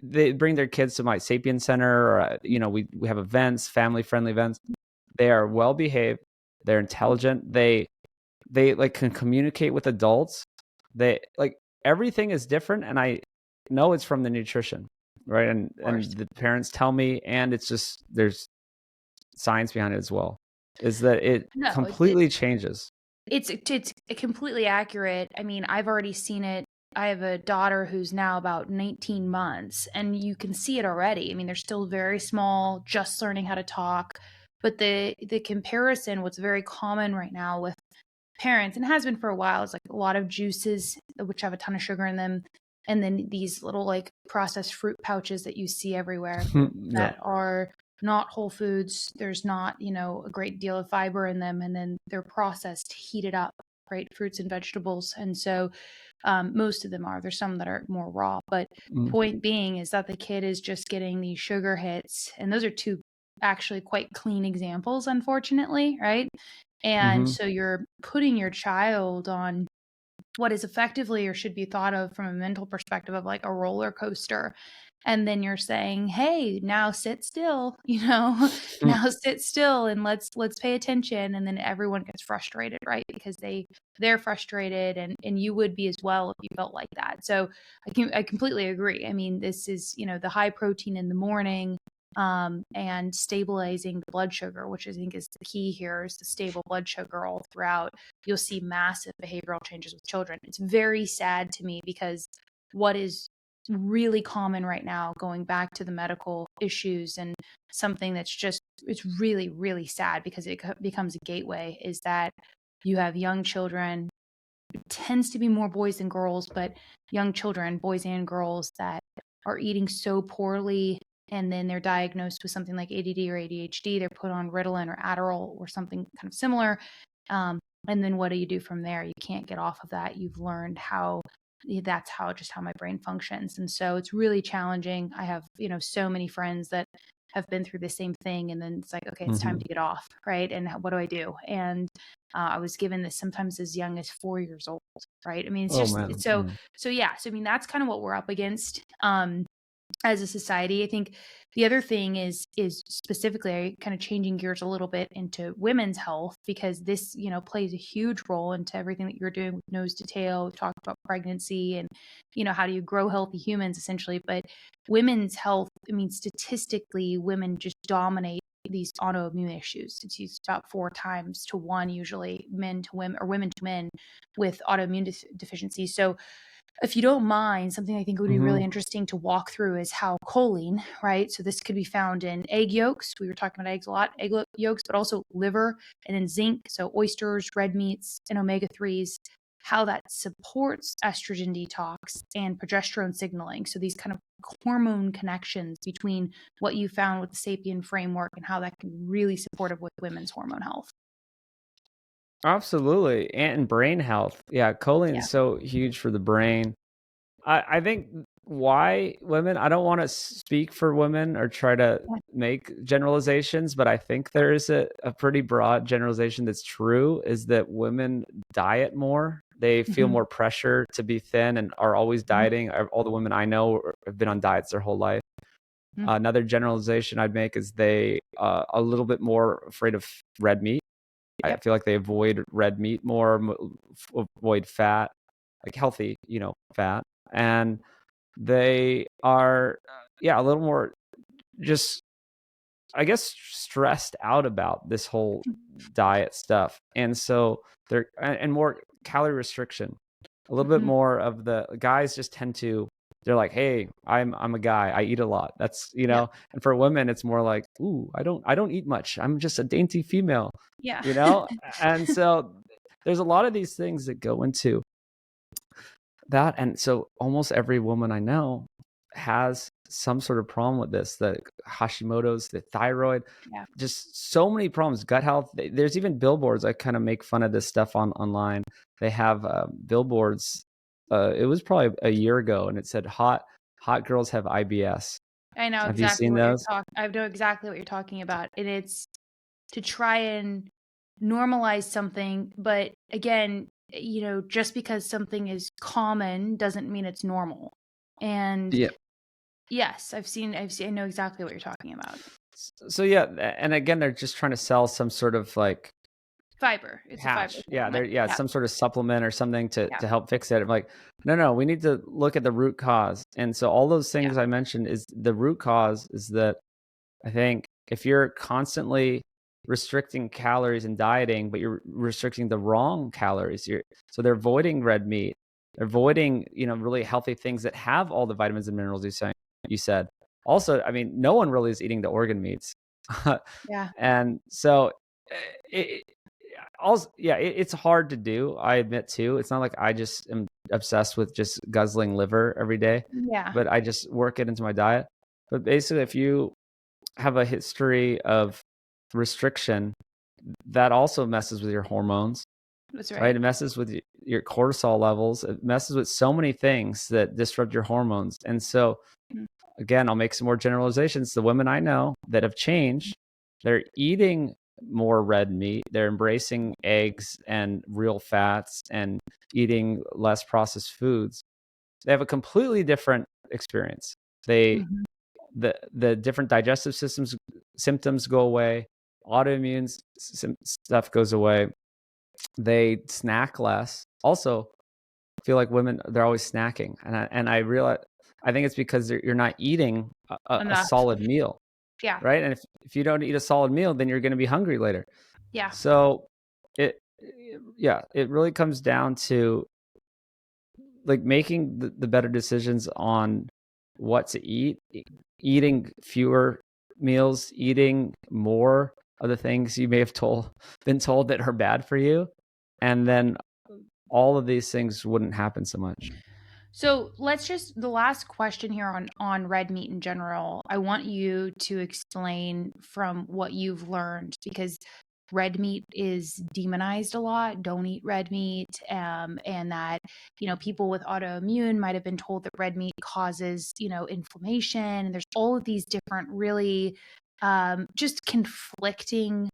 Speaker 1: they bring their kids to my Sapien Center, or we have events, family friendly events. They are well behaved. They're intelligent. They like can communicate with adults. They like, everything is different, and I know it's from the nutrition, right? And the parents tell me, and it's just, there's science behind it as well, is that it completely changes.
Speaker 2: It's completely accurate. I mean, I've already seen it. I have a daughter who's now about 19 months, and you can see it already. I mean, they're still very small, just learning how to talk. But the comparison, what's very common right now with parents, and has been for a while, is like a lot of juices which have a ton of sugar in them, and then these little like processed fruit pouches that you see everywhere that are not whole foods. There's not, a great deal of fiber in them, and then they're processed, heated up, right? Fruits and vegetables. And so most of them are. There's some that are more raw. But point being is that the kid is just getting these sugar hits. And those are two actually quite clean examples, unfortunately, right? And so you're putting your child on what is effectively, or should be thought of from a mental perspective, of like a roller coaster. And then you're saying, hey, now sit still, now sit still, and let's pay attention. And then everyone gets frustrated, right? Because they're frustrated, and you would be as well if you felt like that. So I completely agree. I mean, this is, the high protein in the morning, and stabilizing the blood sugar, which I think is the key here, is the stable blood sugar all throughout. You'll see massive behavioral changes with children. It's very sad to me, because what is really common right now, going back to the medical issues, and something that's just, it's really, really sad because it becomes a gateway, is that you have young children. It tends to be more boys than girls, but young children, boys and girls, that are eating so poorly, and then they're diagnosed with something like ADD or ADHD. They're put on Ritalin or Adderall or something kind of similar. And then what do you do from there? You can't get off of that. You've learned how, that's how, just how my brain functions. And so it's really challenging. I have, so many friends that have been through the same thing, and then it's like, okay, it's time to get off, right? And what do I do? And I was given this sometimes as young as 4 years old, right? I mean, it's just,
Speaker 1: man.
Speaker 2: so yeah. So I mean, that's kind of what we're up against as a society. I think the other thing is specifically kind of changing gears a little bit into women's health, because this, plays a huge role into everything that you're doing with nose to tail. We've talked about pregnancy and, how do you grow healthy humans essentially. But women's health, I mean, statistically, women just dominate these autoimmune issues. It's used about 4 times to 1, usually men to women, or women to men, with autoimmune deficiencies. So if you don't mind, something I think would be really interesting to walk through is how choline, right? So this could be found in egg yolks. We were talking about eggs a lot, egg yolks, but also liver, and then zinc. So oysters, red meats, and omega-3s, how that supports estrogen detox and progesterone signaling. So these kind of hormone connections between what you found with the Sapien framework, and how that can be really supportive with women's hormone health.
Speaker 1: Absolutely. And brain health. Yeah, choline is so huge for the brain. I think why women, I don't want to speak for women or try to make generalizations, but I think there is a pretty broad generalization that's true, is that women diet more. They feel more pressure to be thin and are always dieting. All the women I know have been on diets their whole life. Another generalization I'd make is they a little bit more afraid of red meat. I feel like they avoid red meat more, avoid fat, like healthy, fat. And they are, a little more just, I guess, stressed out about this whole diet stuff. And so they're, and more calorie restriction. A little bit more of the guys just tend to, they're like, hey, I'm a guy, I eat a lot. That's, and for women, it's more like, ooh, I don't eat much. I'm just a dainty female, And so there's a lot of these things that go into that. And so almost every woman I know has some sort of problem with this, the Hashimoto's, the thyroid, just so many problems, gut health. There's even billboards. I kind of make fun of this stuff online. They have billboards. It was probably a year ago, and it said hot girls have IBS.
Speaker 2: I know.
Speaker 1: Have you seen those?
Speaker 2: I know exactly what you're talking about. And it's to try and normalize something. But again, just because something is common doesn't mean it's normal. And yes, I know exactly what you're talking about.
Speaker 1: So yeah, and again, they're just trying to sell some sort of like
Speaker 2: fiber. It's
Speaker 1: patch.
Speaker 2: A fiber
Speaker 1: Some sort of supplement or something to help fix it. I'm like, no, we need to look at the root cause. And so all those things I mentioned, is the root cause is that I think if you're constantly restricting calories and dieting, but you're restricting the wrong calories, so they're avoiding red meat, they're avoiding, really healthy things that have all the vitamins and minerals you said. Also, I mean, no one really is eating the organ meats. And so it's hard to do, I admit too. It's not like I just am obsessed with just guzzling liver every day, but I just work it into my diet. But basically, if you have a history of restriction, that also messes with your hormones.
Speaker 2: That's right.
Speaker 1: It messes with your cortisol levels. It messes with so many things that disrupt your hormones. And so again, I'll make some more generalizations. The women I know that have changed, they're eating more red meat. They're embracing eggs and real fats and eating less processed foods. They have a completely different experience. The different digestive symptoms go away. Autoimmune stuff goes away. They snack less. Also, I feel like women, they're always snacking. And I realize, I think it's because you're not eating a solid meal. Right. And if you don't eat a solid meal, then you're going to be hungry later. So it really comes down to like making the better decisions on what to eat, eating fewer meals, eating more of the things you may have been told that are bad for you, and then all of these things wouldn't happen so much.
Speaker 2: So let's just, the last question here on red meat in general. I want you to explain from what you've learned, because red meat is demonized a lot. Don't eat red meat. And that, people with autoimmune might have been told that red meat causes, inflammation. And there's all of these different really just conflicting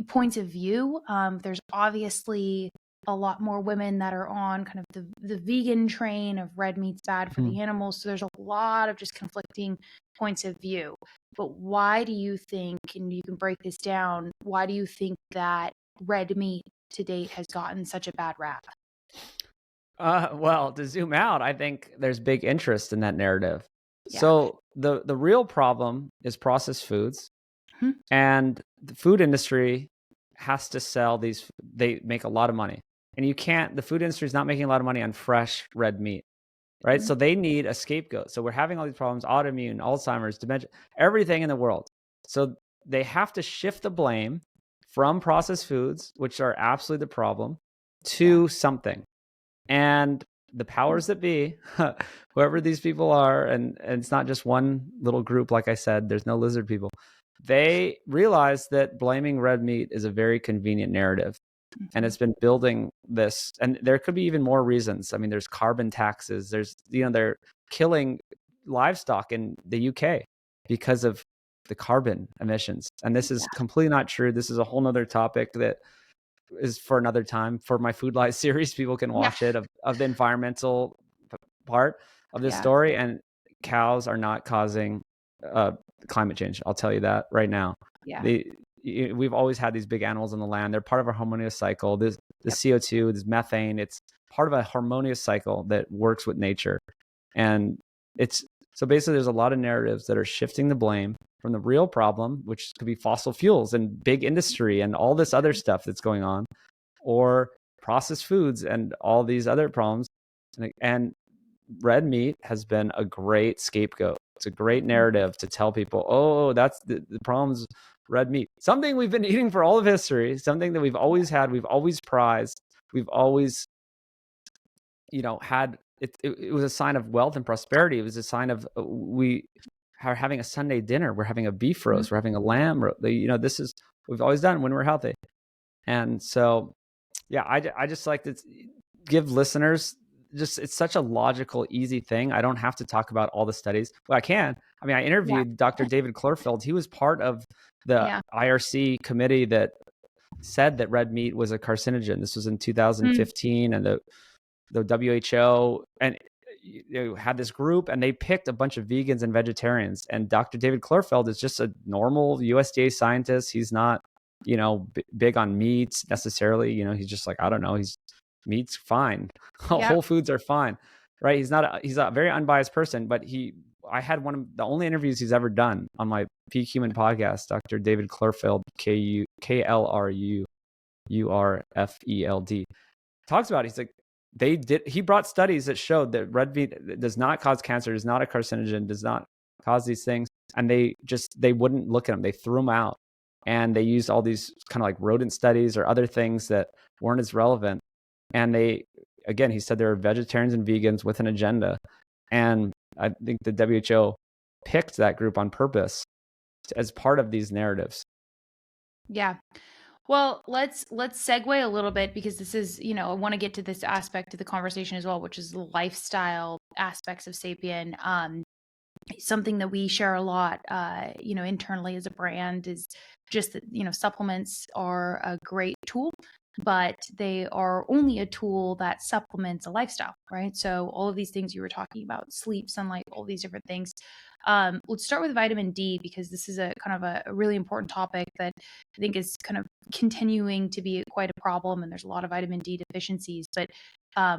Speaker 2: points of view. There's obviously a lot more women that are on kind of the vegan train of red meat's bad for the animals. So there's a lot of just conflicting points of view. But why do you think, and you can break this down, why do you think that red meat to date has gotten such a bad rap?
Speaker 1: Well, to zoom out, I think there's big interest in that narrative.
Speaker 2: Yeah.
Speaker 1: So the real problem is processed foods, and the food industry has to sell these. They make a lot of money, and the food industry is not making a lot of money on fresh red meat, right? So they need a scapegoat. So we're having all these problems: autoimmune, Alzheimer's, dementia, everything in the world. So they have to shift the blame from processed foods, which are absolutely the problem, to something. And the powers that be, whoever these people are, and it's not just one little group, like I said, there's no lizard people. They realize that blaming red meat is a very convenient narrative. And it's been building this, and there could be even more reasons. I mean, there's carbon taxes. There's, they're killing livestock in the UK because of the carbon emissions. And this is completely not true. This is a whole nother topic that is for another time. For my Food Lies series, people can watch it of the environmental part of this story. And cows are not causing climate change. I'll tell you that right now. We've always had these big animals on the land. They're part of a harmonious cycle. The CO2, this methane, it's part of a harmonious cycle that works with nature. And so basically there's a lot of narratives that are shifting the blame from the real problem, which could be fossil fuels and big industry and all this other stuff that's going on, or processed foods and all these other problems. And red meat has been a great scapegoat. It's a great narrative to tell people, oh, that's the problems. Red meat, something we've been eating for all of history, something that we've always had, we've always prized, we've always, had. It was a sign of wealth and prosperity. It was a sign of we are having a Sunday dinner. We're having a beef roast. We're having a lamb roast. This is what we've always done when we're healthy. And so, I just like to give listeners it's such a logical, easy thing. I don't have to talk about all the studies. Well, I can. I mean, I interviewed Dr. David Klurfeld. He was part of the IRC committee that said that red meat was a carcinogen. This was in 2015, and the WHO and had this group, and they picked a bunch of vegans and vegetarians. And Dr. David Klurfeld is just a normal USDA scientist. He's not, big on meats necessarily. He's just like, I don't know. Meat's fine. Whole foods are fine, right? He's a very unbiased person, but I had one of the only interviews he's ever done on my Peak Human podcast, Dr. David Klurfeld, Klurufeld, talks about it. He's like, he brought studies that showed that red meat does not cause cancer, is not a carcinogen, does not cause these things. And they wouldn't look at them. They threw them out, and they used all these kind of like rodent studies or other things that weren't as relevant. And he said there are vegetarians and vegans with an agenda. And I think the WHO picked that group on purpose as part of these narratives. Yeah.
Speaker 2: Well, let's segue a little bit, because this is, I want to get to this aspect of the conversation as well, which is the lifestyle aspects of Sapien. Something that we share a lot, internally as a brand is just that, supplements are a great tool, but they are only a tool that supplements a lifestyle, right? So all of these things you were talking about, sleep, sunlight, all these different things. Let's start with vitamin D, because this is a kind of a really important topic that I think is kind of continuing to be quite a problem, and there's a lot of vitamin D deficiencies. But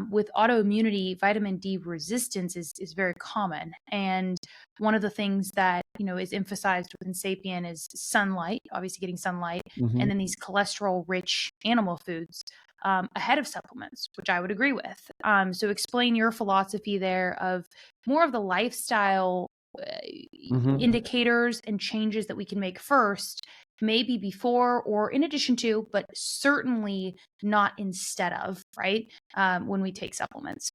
Speaker 2: with autoimmunity, vitamin D resistance is very common. And one of the things that, is emphasized within Sapien is sunlight, obviously getting sunlight, and then these cholesterol-rich animal foods. ahead of supplements, which I would agree with. So explain your philosophy there of more of the lifestyle indicators and changes that we can make first, maybe before or in addition to, but certainly not instead of, right? When we take supplements.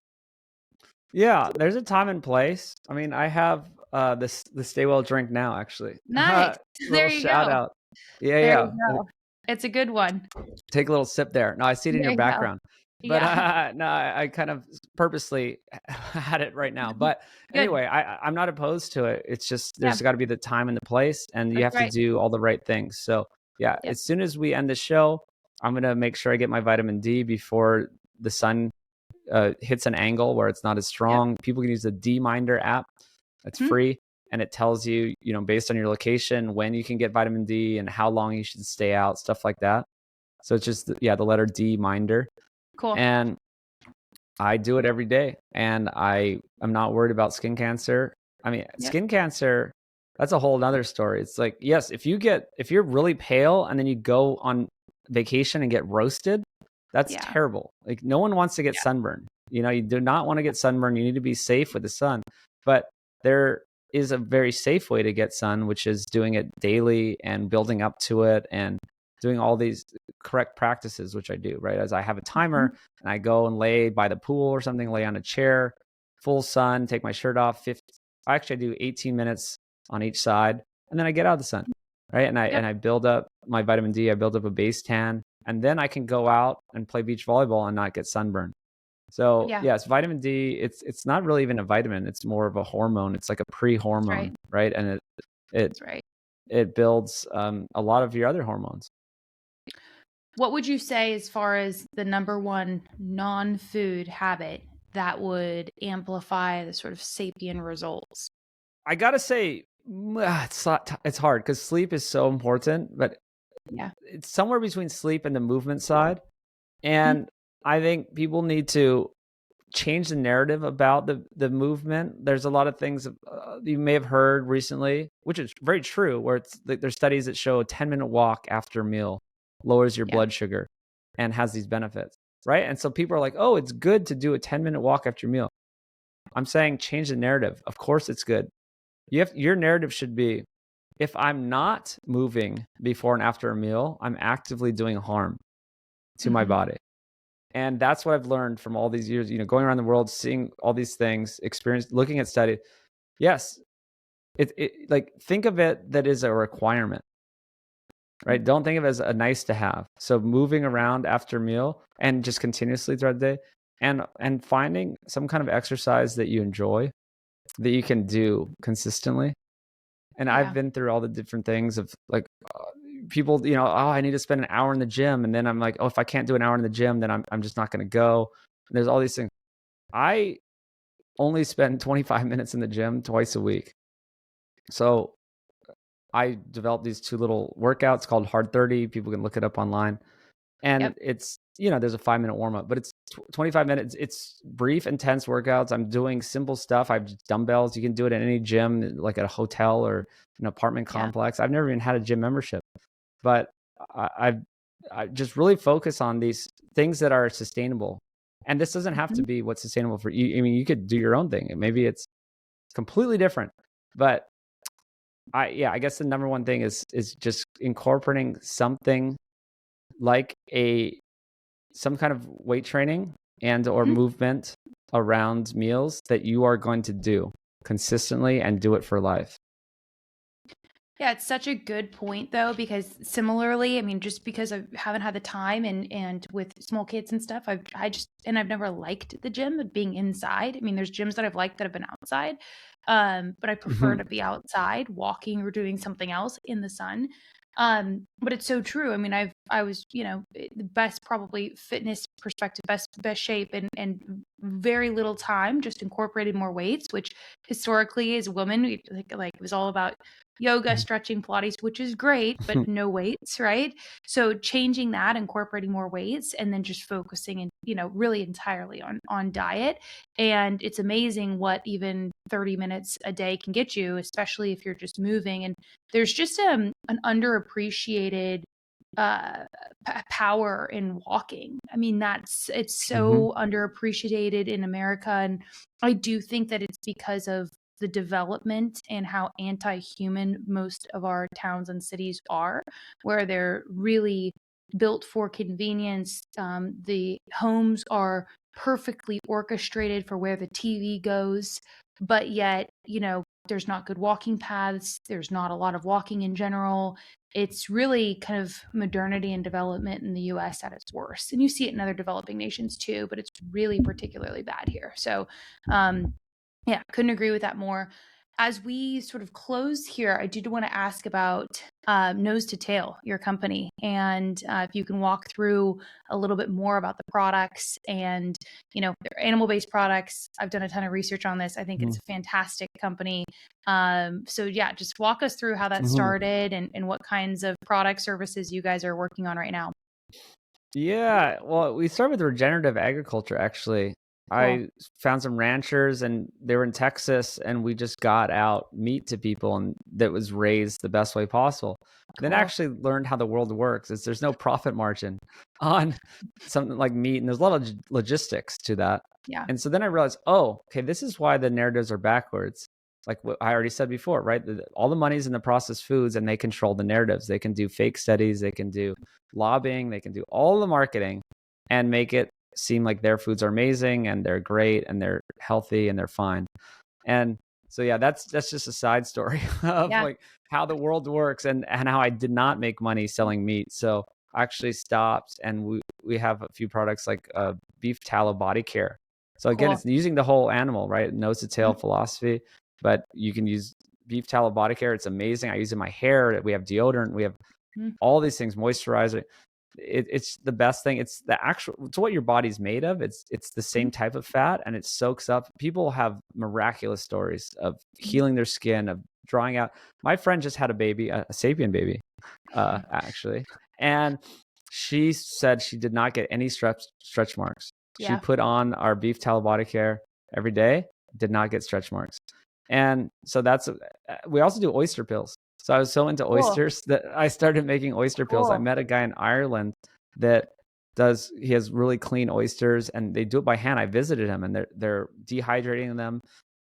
Speaker 1: Yeah, there's a time and place. I mean, I have the Stay Well drink now, actually.
Speaker 2: Nice. There
Speaker 1: Little
Speaker 2: you
Speaker 1: shout
Speaker 2: go.
Speaker 1: out. Yeah,
Speaker 2: There
Speaker 1: yeah.
Speaker 2: you go. It's a good one.
Speaker 1: Take a little sip there. No, I see it in
Speaker 2: There
Speaker 1: your
Speaker 2: you go.
Speaker 1: background. But
Speaker 2: Yeah.
Speaker 1: no, I kind of purposely had it right now. But
Speaker 2: Good.
Speaker 1: anyway, I'm not opposed to it. It's just
Speaker 2: Yeah,
Speaker 1: there's got to be the time and the place, and you
Speaker 2: that's
Speaker 1: have to
Speaker 2: right.
Speaker 1: do all the right things. So yeah,
Speaker 2: Yep.
Speaker 1: as soon as we end the show, I'm gonna make sure I get my vitamin D before the sun hits an angle where it's not as
Speaker 2: Yep.
Speaker 1: strong. People can use the D-Minder app. It's
Speaker 2: Mhm.
Speaker 1: free, and it tells you, based on your location, when you can get vitamin D and how long you should stay out, stuff like that. So it's just, the letter D-Minder.
Speaker 2: Cool.
Speaker 1: And I do it every day, and I'm not worried about skin cancer. I mean,
Speaker 2: Yep.
Speaker 1: skin cancer, that's a whole nother story. It's like, yes, if you're really pale and then you go on vacation and get roasted, that's
Speaker 2: Yeah.
Speaker 1: terrible. Like, no one wants to get sunburned. You do not want to get sunburned. You need to be safe with the sun. But there is a very safe way to get sun, which is doing it daily and building up to it and doing all these correct practices, which I do, right? As I have a timer and I go and lay by the pool or something, lay on a chair, full sun, take my shirt off. I do 18 minutes on each side, and then I get out of the sun, right? And I build up my vitamin D. I build up a base tan, and then I can go out and play beach volleyball and not get sunburned. So
Speaker 2: Yeah.
Speaker 1: yes, vitamin D. It's not really even a vitamin. It's more of a hormone. It's like a pre-hormone, right? And
Speaker 2: That's right.
Speaker 1: it builds a lot of your other hormones.
Speaker 2: What would you say as far as the number one non-food habit that would amplify the sort of Sapien results?
Speaker 1: I gotta say, it's hard because sleep is so important, but
Speaker 2: Yeah.
Speaker 1: it's somewhere between sleep and the movement side. And I think people need to change the narrative about the movement. There's a lot of things you may have heard recently, which is very true, where there's studies that show a 10-minute walk after a meal lowers your blood sugar and has these benefits, right? And so people are like, oh, it's good to do a 10-minute walk after your meal. I'm saying change the narrative. Of course it's good. Your narrative should be, if I'm not moving before and after a meal, I'm actively doing harm to my body. And that's what I've learned from all these years, going around the world, seeing all these things, looking at studies. Yes, like, think of it that is a requirement, right? Don't think of it as a nice to have. So moving around after a meal and just continuously throughout the day, and finding some kind of exercise that you enjoy, that you can do consistently. And I've been through all the different things of like people, oh, I need to spend an hour in the gym. And then I'm like, oh, if I can't do an hour in the gym, then I'm just not going to go. And there's all these things. I only spend 25 minutes in the gym twice a week. So I developed these two little workouts called Hard 30. People can look it up online. And it's, there's a 5-minute warm up, but it's 25 minutes. It's brief, intense workouts. I'm doing simple stuff. I have dumbbells. You can do it at any gym, like at a hotel or an apartment complex. I've never even had a gym membership, but I just really focus on these things that are sustainable. And this doesn't have to be what's sustainable for you. I mean, you could do your own thing. Maybe it's completely different, but I guess the number one thing is just incorporating something like some kind of weight training and or movement around meals that you are going to do consistently and do it for life.
Speaker 2: Yeah, it's such a good point though, because similarly, I mean, just because I haven't had the time and with small kids and stuff, I've never liked the gym, being inside. I mean, there's gyms that I've liked that have been outside. But I prefer to be outside walking or doing something else in the sun. But it's so true. I mean, I was, the best probably fitness perspective, best shape and very little time, just incorporated more weights, which historically as women, like it was all about yoga, stretching, Pilates, which is great, but no weights, right? So changing that, incorporating more weights, and then just focusing and, really entirely on diet. And it's amazing what even 30 minutes a day can get you, especially if you're just moving. And there's just an underappreciated power in walking. I mean, it's
Speaker 1: Mm-hmm.
Speaker 2: so underappreciated in America. And I do think that it's because of the development and how anti-human most of our towns and cities are, where they're really built for convenience. The homes are perfectly orchestrated for where the TV goes, but yet, there's not good walking paths. There's not a lot of walking in general. It's really kind of modernity and development in the US at its worst. And you see it in other developing nations too, but it's really particularly bad here. So, yeah, couldn't agree with that more. As we sort of close here, I did want to ask about Nose to Tail, your company, and if you can walk through a little bit more about the products and, they're animal-based products. I've done a ton of research on this. I think it's a fantastic company. So yeah, just walk us through how that started and what kinds of product services you guys are working on right now.
Speaker 1: Yeah, well, we started with regenerative agriculture, actually.
Speaker 2: Cool.
Speaker 1: I found some ranchers and they were in Texas, and we just got out meat to people and that was raised the best way possible. Then
Speaker 2: Cool.
Speaker 1: actually learned how the world works. Is there's no profit margin on something like meat, and there's a lot of logistics to that.
Speaker 2: Yeah.
Speaker 1: And so then I realized, oh, okay, this is why the narratives are backwards. Like what I already said before, right? All the money's in the processed foods, and they control the narratives. They can do fake studies, they can do lobbying, they can do all the marketing and make it seem like their foods are amazing and they're great and they're healthy and they're fine. And so yeah, that's just a side story of
Speaker 2: Yeah.
Speaker 1: like how the world works and how I did not make money selling meat. So I actually stopped, and we have a few products like beef tallow body care. So again,
Speaker 2: Cool.
Speaker 1: it's using the whole animal, right? Nose to tail philosophy, but you can use beef tallow body care. It's amazing. I use it in my hair. We have deodorant. We have all these things, moisturizer. It's the best thing. It's what your body's made of. It's the same type of fat, and it soaks up. People have miraculous stories of healing their skin, of drawing out. My friend just had a baby, a Sapien baby, actually, and she said she did not get any stretch marks. She
Speaker 2: Yeah.
Speaker 1: put on our beef tallow body care every day, did not get stretch marks. And so we also do oyster pills. So I was so into oysters that I started making oyster pills. I met a guy in Ireland that he has really clean oysters, and they do it by hand. I visited him, and they're dehydrating them,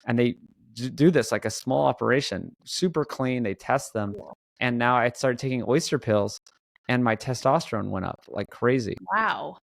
Speaker 1: and they do this like a small operation, super clean. They test them. And now I started taking oyster pills, and my testosterone went up like crazy.
Speaker 2: Wow.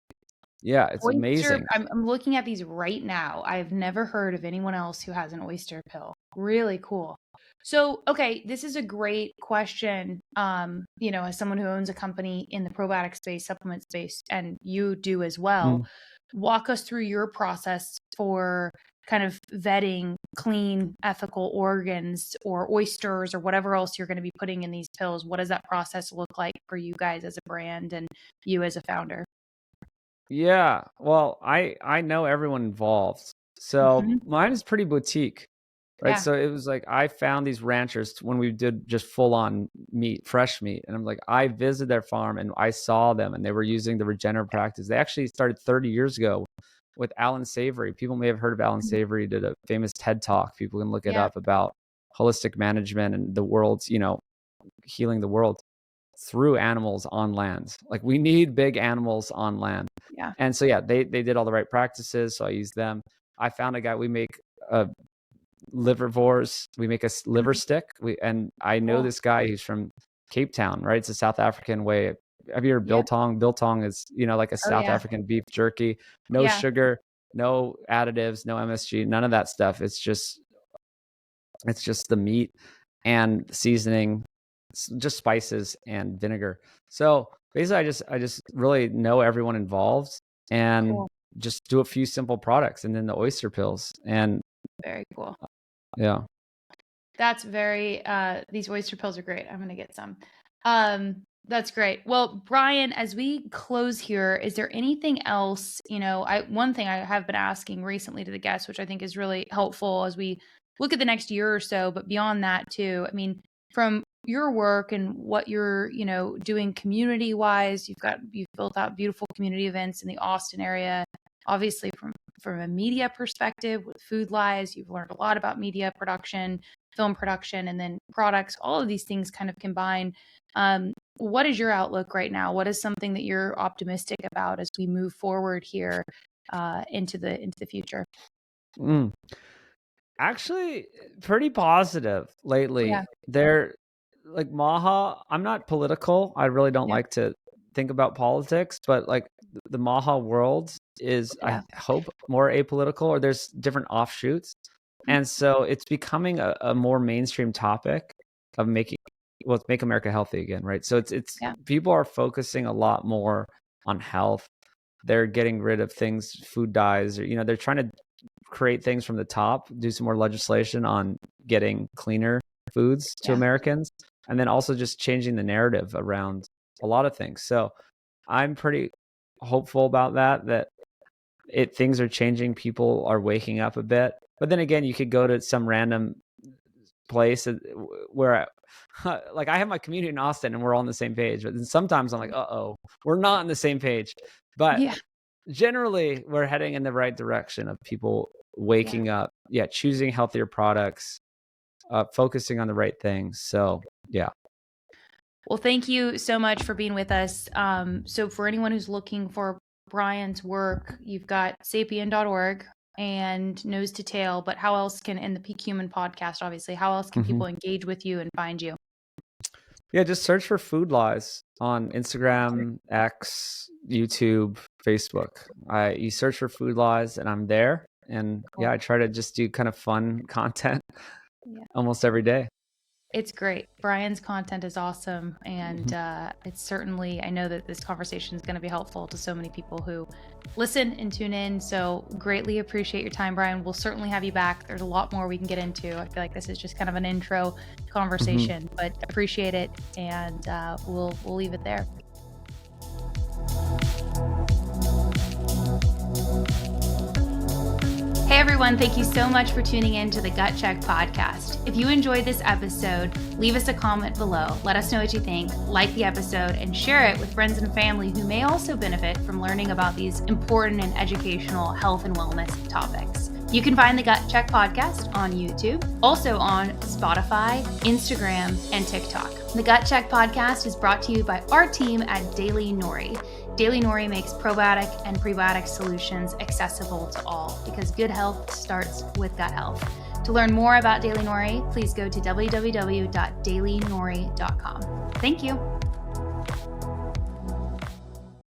Speaker 1: Yeah, it's amazing.
Speaker 2: I'm looking at these right now. I've never heard of anyone else who has an oyster pill. Really cool. So, okay, this is a great question. As someone who owns a company in the probiotic space, supplement space, and you do as well, walk us through your process for kind of vetting clean, ethical organs or oysters or whatever else you're going to be putting in these pills. What does that process look like for you guys as a brand and you as a founder?
Speaker 1: Yeah, well, I know everyone involved. So mine is pretty boutique, right?
Speaker 2: Yeah.
Speaker 1: So it was like I found these ranchers when we did just full on meat, fresh meat. And I'm like, I visited their farm and I saw them, and they were using the regenerative practice. They actually started 30 years ago with Alan Savory. People may have heard of Alan Savory, did a famous TED talk. People can look it up about holistic management and the world's, healing the world through animals on land. Like we need big animals on land.
Speaker 2: Yeah.
Speaker 1: And so, yeah, they did all the right practices. So I used them. I found a guy, we make liverivores. We make a liver stick. And I know this guy who's from Cape Town, right? It's a South African way. Have you heard biltong? Biltong is, like a South African beef jerky, no sugar, no additives, no MSG, none of that stuff. It's just the meat and seasoning, just spices and vinegar. So basically I just really know everyone involved and just do a few simple products, and then the oyster pills. And
Speaker 2: very cool.
Speaker 1: Yeah.
Speaker 2: That's very these oyster pills are great. I'm going to get some. That's great. Well, Brian, as we close here, is there anything else, one thing I have been asking recently to the guests, which I think is really helpful as we look at the next year or so, but beyond that too, I mean, from your work and what you're, doing community wise, you've built out beautiful community events in the Austin area. Obviously from a media perspective with Food Lies, you've learned a lot about media production, film production, and then products. All of these things kind of combine. what is your outlook right now? What is something that you're optimistic about as we move forward here into the future?
Speaker 1: Actually, pretty positive lately.
Speaker 2: Yeah.
Speaker 1: They're like Maha. I'm not political. I really don't
Speaker 2: Yeah.
Speaker 1: like to think about politics, but like the Maha world is,
Speaker 2: Yeah.
Speaker 1: I hope, more apolitical, or there's different offshoots. And so it's becoming a more mainstream topic of Make America healthy again, right? So it's
Speaker 2: Yeah.
Speaker 1: people are focusing a lot more on health. They're getting rid of things, food dyes, or they're trying to create things from the top, do some more legislation on getting cleaner foods to Americans, and then also just changing the narrative around a lot of things. So I'm pretty hopeful about that things are changing. People are waking up a bit. But then again, you could go to some random place where like I have my community in Austin and we're all on the same page. But then sometimes I'm like, we're not on the same page. But generally, we're heading in the right direction of people waking up, choosing healthier products, focusing on the right things. So, yeah.
Speaker 2: Well, thank you so much for being with us. So for anyone who's looking for Brian's work, you've got sapien.org and Nose to Tail, but how else and the Peak Human podcast, obviously, how else can people engage with you and find you?
Speaker 1: Yeah, just search for Food Lies on Instagram, X, YouTube, Facebook. You search for Food Lies and I'm there. And I try to just do kind of fun content almost every day.
Speaker 2: It's great. Brian's content is awesome. And it's certainly, I know that this conversation is going to be helpful to so many people who listen and tune in. So greatly appreciate your time, Brian. We'll certainly have you back. There's a lot more we can get into. I feel like this is just kind of an intro conversation, but appreciate it. And we'll leave it there. Hey everyone, thank you so much for tuning in to the Gut Check podcast. If you enjoyed this episode, leave us a comment below. Let us know what you think, like the episode, and share it with friends and family who may also benefit from learning about these important and educational health and wellness topics. You can find the Gut Check podcast on YouTube, also on Spotify, Instagram, and TikTok. The Gut Check podcast is brought to you by our team at Daily Nori. Daily Nori makes probiotic and prebiotic solutions accessible to all because good health starts with gut health. To learn more about Daily Nori, please go to www.dailynori.com. Thank you.